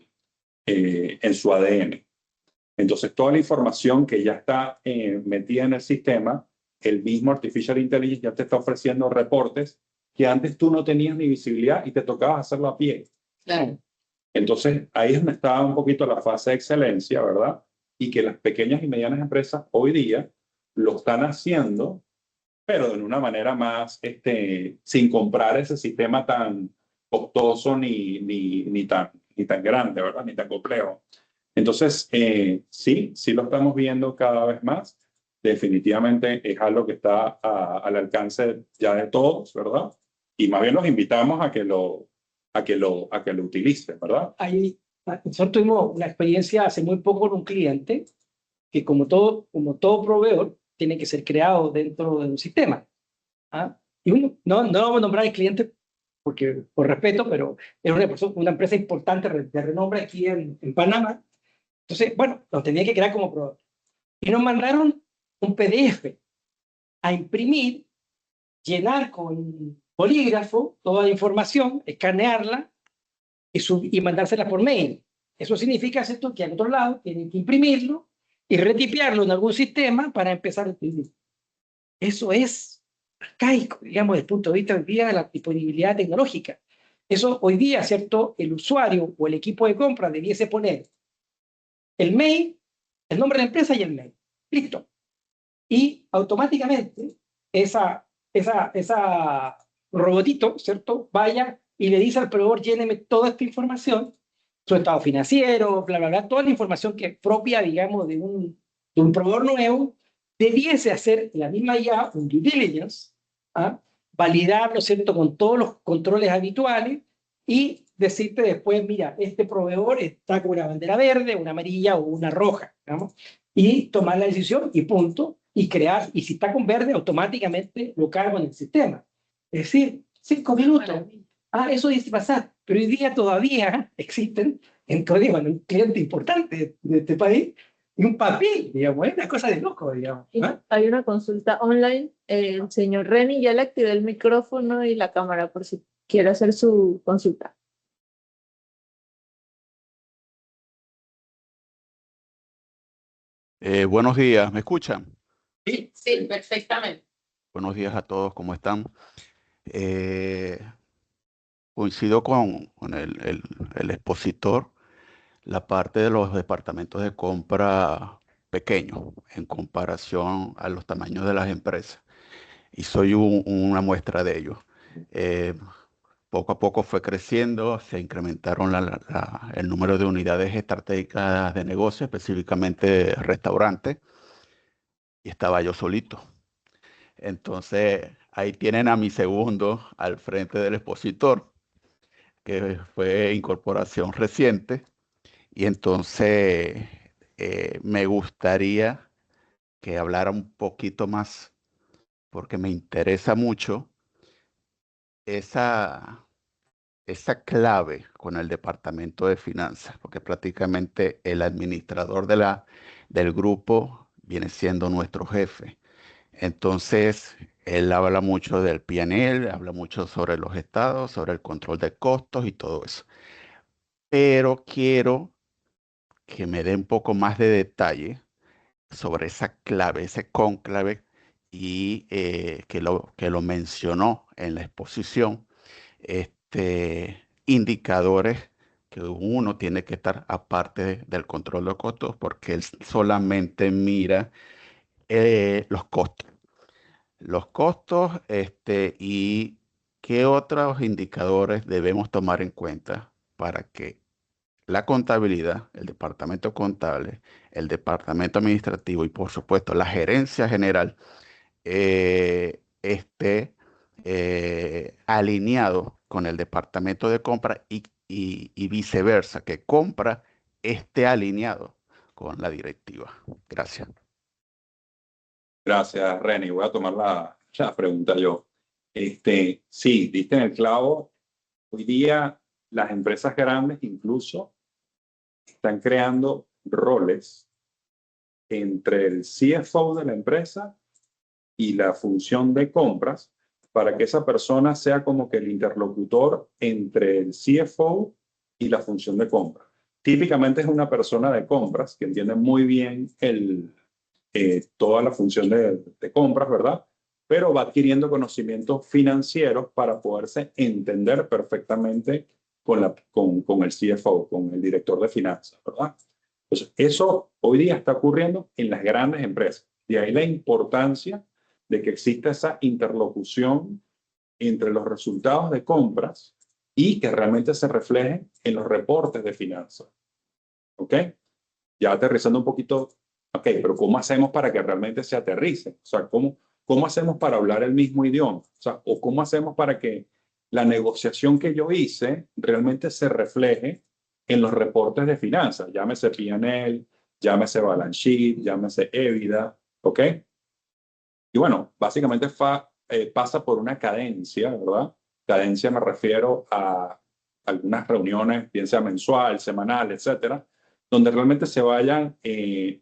[SPEAKER 3] ADN. Entonces, toda la información que ya está metida en el sistema, el mismo Artificial Intelligence ya te está ofreciendo reportes que antes tú no tenías ni visibilidad y te tocaba hacerlo a pie.
[SPEAKER 2] Claro.
[SPEAKER 3] Entonces, ahí es donde está un poquito la fase de excelencia, ¿verdad? Y que las pequeñas y medianas empresas hoy día lo están haciendo, pero de una manera más, sin comprar ese sistema tan costoso ni tan grande, ¿verdad? Ni tan complejo. Entonces, sí lo estamos viendo cada vez más. Definitivamente es algo que está al alcance ya de todos, ¿verdad? Y más bien los invitamos a que lo utilicen, ¿verdad?
[SPEAKER 1] Nosotros tuvimos una experiencia hace muy poco con un cliente que, como todo proveedor, tiene que ser creado dentro de un sistema. ¿Ah? Y no vamos a nombrar al cliente porque, por respeto, pero es una empresa importante de renombre aquí en Panamá. Entonces, bueno, lo tenía que crear como proveedor. Y nos mandaron un PDF a imprimir, llenar con bolígrafo toda la información, escanearla y mandársela por mail. Eso significa, ¿cierto?, que al otro lado tienen que imprimirlo y retipiarlo en algún sistema para empezar a escribir. Eso es arcaico, digamos, desde el punto de vista hoy día de la disponibilidad tecnológica. Eso hoy día, ¿cierto?, el usuario o el equipo de compra debiese poner el mail, el nombre de la empresa y el mail. Listo. Y automáticamente esa robotito, ¿cierto?, vaya y le dice al proveedor, lléneme toda esta información, su estado financiero, bla, bla, bla, toda la información que es propia, digamos, de un proveedor nuevo, debiese hacer la misma IA un due diligence, ¿ah?, validar, ¿no es cierto?, con todos los controles habituales y decirte después, mira, este proveedor está con una bandera verde, una amarilla o una roja, digamos, y tomar la decisión y punto, y crear, y si está con verde, automáticamente lo cargo en el sistema. Es decir, 5 minutos. Ah, eso dice pasar, pero hoy día todavía existen en código un cliente importante de este país y un papel, digamos, es una cosa de loco, digamos.
[SPEAKER 5] Y
[SPEAKER 1] ¿Ah?
[SPEAKER 5] hay una consulta online. El señor Reni ya le activé el micrófono y la cámara por si quiere hacer su consulta.
[SPEAKER 6] Buenos días, ¿me escuchan?
[SPEAKER 1] Sí,
[SPEAKER 2] Sí, perfectamente.
[SPEAKER 6] Buenos días a todos, ¿cómo están? Coincido con el expositor, la parte de los departamentos de compra pequeños en comparación a los tamaños de las empresas. Y soy una muestra de ello. Poco a poco fue creciendo, se incrementaron el número de unidades estratégicas de negocio, específicamente restaurantes, y estaba yo solito. Entonces, ahí tienen a mi segundo al frente del expositor, que fue incorporación reciente. Y entonces, me gustaría que hablara un poquito más, porque me interesa mucho esa, esa clave con el departamento de finanzas, porque prácticamente el administrador del grupo viene siendo nuestro jefe. Entonces, él habla mucho del P&L, habla mucho sobre los estados, sobre el control de costos y todo eso. Pero quiero que me dé un poco más de detalle sobre esa clave, ese cónclave, y que lo mencionó en la exposición, indicadores que uno tiene que estar aparte del control de costos, porque él solamente mira los costos. Los costos, y qué otros indicadores debemos tomar en cuenta para que la contabilidad, el departamento contable, el departamento administrativo y por supuesto la gerencia general esté alineado con el departamento de compra y viceversa, que compra esté alineado con la directiva. Gracias.
[SPEAKER 3] Gracias, Reni. Voy a tomar la pregunta yo. Sí, diste en el clavo. Hoy día las empresas grandes incluso están creando roles entre el CFO de la empresa y la función de compras para que esa persona sea como que el interlocutor entre el CFO y la función de compras. Típicamente es una persona de compras que entiende muy bien toda la función de compras, ¿verdad? Pero va adquiriendo conocimientos financieros para poderse entender perfectamente con el CFO, con el director de finanzas, ¿verdad? Entonces, eso hoy día está ocurriendo en las grandes empresas. De ahí la importancia de que exista esa interlocución entre los resultados de compras y que realmente se reflejen en los reportes de finanzas. ¿Ok? Ya aterrizando un poquito, ok, pero ¿cómo hacemos para que realmente se aterrice? O sea, ¿cómo hacemos para hablar el mismo idioma? O sea, ¿o cómo hacemos para que la negociación que yo hice realmente se refleje en los reportes de finanzas? Llámese P&L, llámese balance sheet, llámese EBITDA, ¿ok? Y bueno, básicamente pasa por una cadencia, ¿verdad? Cadencia me refiero a algunas reuniones, bien sea mensual, semanal, etcétera, donde realmente se vayan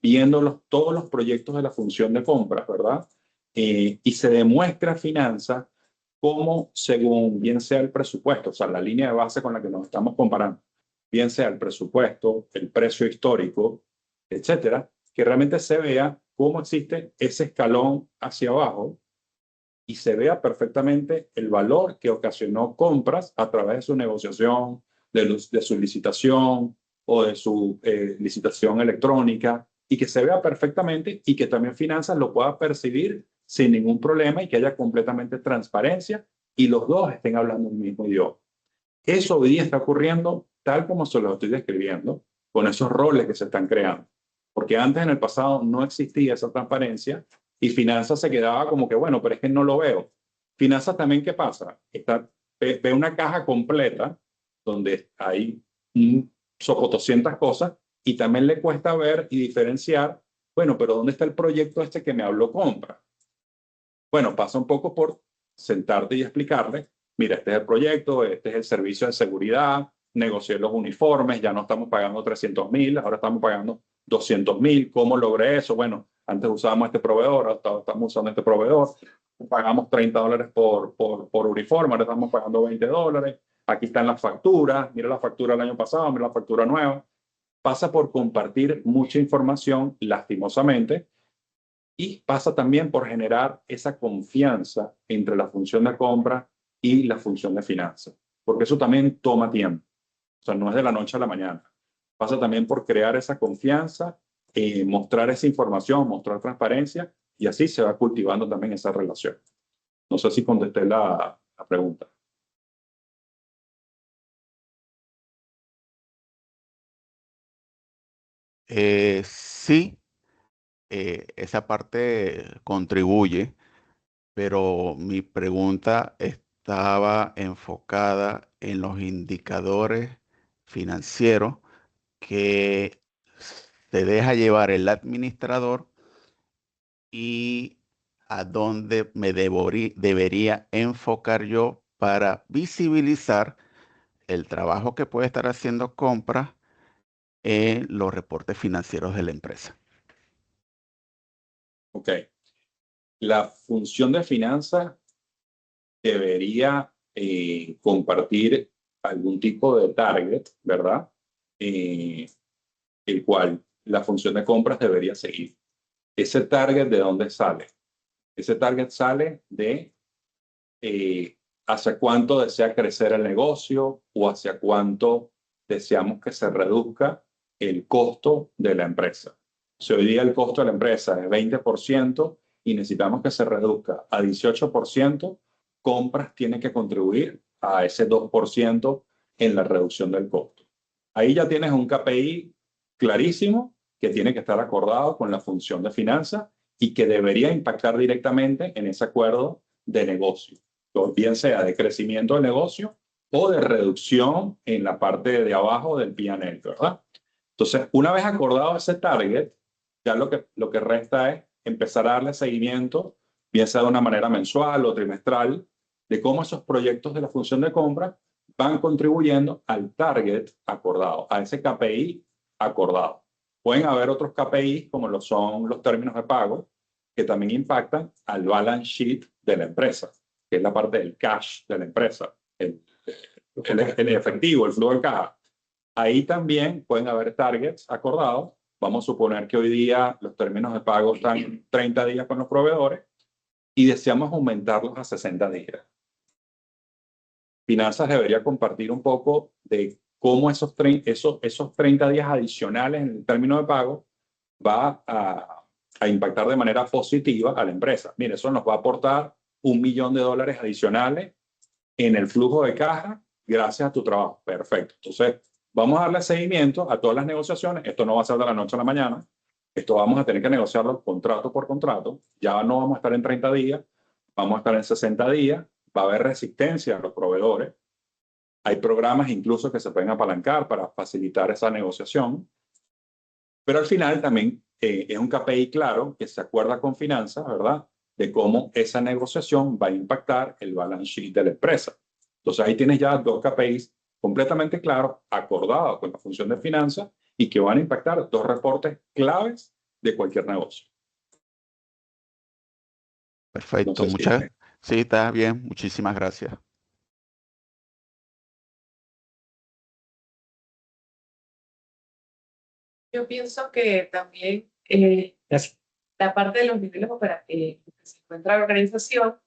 [SPEAKER 3] viendo todos los proyectos de la función de compras, ¿verdad? Y se demuestra a finanzas cómo, según bien sea el presupuesto, o sea, la línea de base con la que nos estamos comparando, bien sea el presupuesto, el precio histórico, etcétera, que realmente se vea cómo existe ese escalón hacia abajo y se vea perfectamente el valor que ocasionó compras a través de su negociación, de su licitación o de su licitación electrónica, y que se vea perfectamente y que también finanzas lo pueda percibir sin ningún problema y que haya completamente transparencia y los dos estén hablando el mismo idioma. Eso hoy día está ocurriendo tal como se lo estoy describiendo, con esos roles que se están creando. Porque antes, en el pasado, no existía esa transparencia y finanzas se quedaba como que, bueno, pero es que no lo veo. Finanzas también, ¿qué pasa? Ve una caja completa donde hay un 200 cosas y también le cuesta ver y diferenciar, bueno, pero ¿dónde está el proyecto este que me habló compra? Bueno, pasa un poco por sentarte y explicarle, mira, este es el proyecto, este es el servicio de seguridad, negocié los uniformes, ya no estamos pagando 300.000, ahora estamos pagando 200.000. ¿Cómo logré eso? Bueno, antes usábamos este proveedor, ahora estamos usando este proveedor, pagamos $30 por uniforme, ahora estamos pagando $20. Aquí están las facturas, mira la factura del año pasado, mira la factura nueva. Pasa por compartir mucha información, lastimosamente, y pasa también por generar esa confianza entre la función de compra y la función de finanzas, porque eso también toma tiempo. O sea, no es de la noche a la mañana. Pasa también por crear esa confianza, mostrar esa información, mostrar transparencia, y así se va cultivando también esa relación. No sé si contesté la pregunta.
[SPEAKER 6] Sí, esa parte contribuye, pero mi pregunta estaba enfocada en los indicadores financieros que se deja llevar el administrador y a dónde me debería enfocar yo para visibilizar el trabajo que puede estar haciendo compras en los reportes financieros de la empresa.
[SPEAKER 3] Ok. La función de finanzas debería compartir algún tipo de target, ¿verdad? El cual la función de compras debería seguir. Ese target, ¿de dónde sale? Ese target sale de hacia cuánto desea crecer el negocio o hacia cuánto deseamos que se reduzca el costo de la empresa. Si hoy día el costo de la empresa es 20% y necesitamos que se reduzca a 18%, compras tiene que contribuir a ese 2% en la reducción del costo. Ahí ya tienes un KPI clarísimo que tiene que estar acordado con la función de finanzas y que debería impactar directamente en ese acuerdo de negocio, bien sea de crecimiento del negocio o de reducción en la parte de abajo del P&L, ¿verdad? Entonces, una vez acordado ese target, ya lo que resta es empezar a darle seguimiento, bien sea de una manera mensual o trimestral, de cómo esos proyectos de la función de compra van contribuyendo al target acordado, a ese KPI acordado. Pueden haber otros KPIs, como lo son los términos de pago, que también impactan al balance sheet de la empresa, que es la parte del cash de la empresa, el efectivo, el flujo de caja. Ahí también pueden haber targets acordados. Vamos a suponer que hoy día los términos de pago están 30 días con los proveedores y deseamos aumentarlos a 60 días. Finanzas debería compartir un poco de cómo esos 30 días adicionales en el término de pago va a impactar de manera positiva a la empresa. Mire, eso nos va a aportar $1 millón adicionales en el flujo de caja gracias a tu trabajo. Perfecto. Entonces, vamos a darle seguimiento a todas las negociaciones. Esto no va a ser de la noche a la mañana. Esto vamos a tener que negociarlo contrato por contrato. Ya no vamos a estar en 30 días, vamos a estar en 60 días. Va a haber resistencia a los proveedores. Hay programas incluso que se pueden apalancar para facilitar esa negociación. Pero al final también es un KPI claro que se acuerda con finanzas, ¿verdad? De cómo esa negociación va a impactar el balance sheet de la empresa. Entonces ahí tienes ya dos KPIs completamente claros, acordados con la función de finanzas y que van a impactar dos reportes claves de cualquier negocio.
[SPEAKER 6] Perfecto,
[SPEAKER 3] No sé
[SPEAKER 6] Sí, está bien. Muchísimas gracias.
[SPEAKER 2] Yo pienso que también
[SPEAKER 1] Gracias.
[SPEAKER 2] la parte de los niveles operativos que se encuentra la organización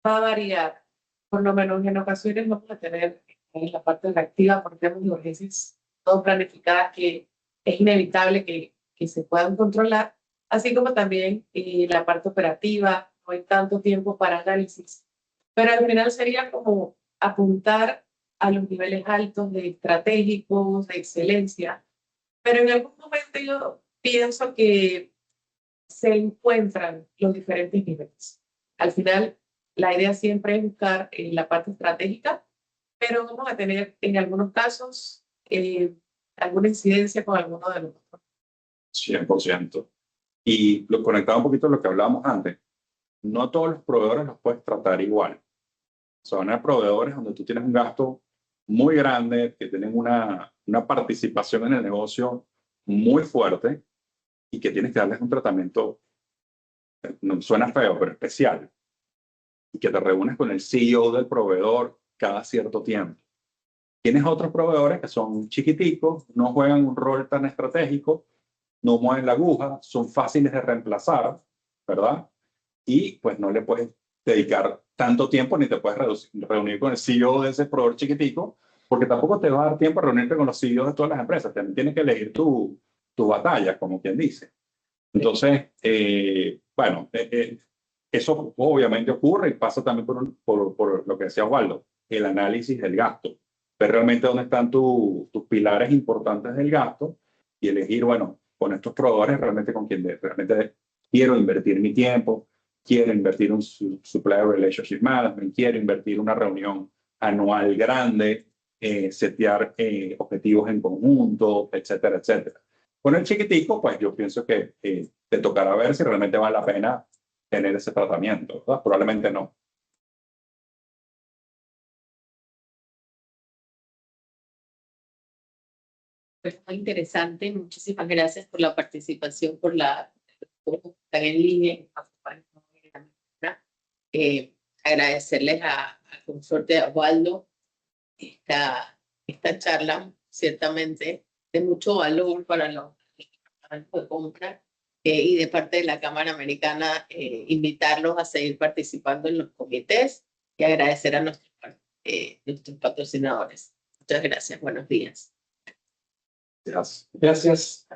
[SPEAKER 2] va a variar. Por lo menos en ocasiones vamos a tener en la parte reactiva por temas de urgencias todo planificadas que es inevitable que se puedan controlar, así como también la parte operativa, no hay tanto tiempo para análisis. Pero al final sería como apuntar a los niveles altos de estratégicos, de excelencia. Pero en algún momento yo pienso que se encuentran los diferentes niveles. Al final, la idea siempre es buscar la parte estratégica, pero vamos a tener en algunos casos alguna incidencia con alguno de los otros.
[SPEAKER 3] 100%. Y lo conectaba un poquito a lo que hablábamos antes. No todos los proveedores los puedes tratar igual. O sea, van a haber proveedores donde tú tienes un gasto muy grande, que tienen una participación en el negocio muy fuerte y que tienes que darles un tratamiento, no suena feo, pero especial. Y que te reúnes con el CEO del proveedor cada cierto tiempo. Tienes otros proveedores que son chiquiticos, no juegan un rol tan estratégico, no mueven la aguja, son fáciles de reemplazar, ¿verdad? Y pues no le puedes dedicar tanto tiempo ni te puedes reunir con el CEO de ese proveedor chiquitico, porque tampoco te va a dar tiempo a reunirte con los CEOs de todas las empresas. También tienes que elegir tu batalla, como quien dice. Entonces, bueno, eso obviamente ocurre y pasa también por lo que decía Osvaldo, el análisis del gasto. Ver realmente dónde están tus pilares importantes del gasto y elegir, bueno, con estos proveedores realmente con quien realmente quiero invertir mi tiempo, quiero invertir un Supplier Relationship Management, quiero invertir una reunión anual grande, setear objetivos en conjunto, etcétera, etcétera. Con el chiquitico, pues yo pienso que te tocará ver si realmente vale la pena tener ese tratamiento, ¿verdad? Probablemente no.
[SPEAKER 2] Pues muy interesante. Muchísimas gracias por la participación, por estar en línea. Agradecerles al consorte Osvaldo esta charla, ciertamente de mucho valor para los departamentos de compra y de parte de la Cámara Americana, invitarlos a seguir participando en los comités y agradecer a nuestros patrocinadores. Muchas gracias. Buenos días.
[SPEAKER 3] Gracias.
[SPEAKER 1] Gracias.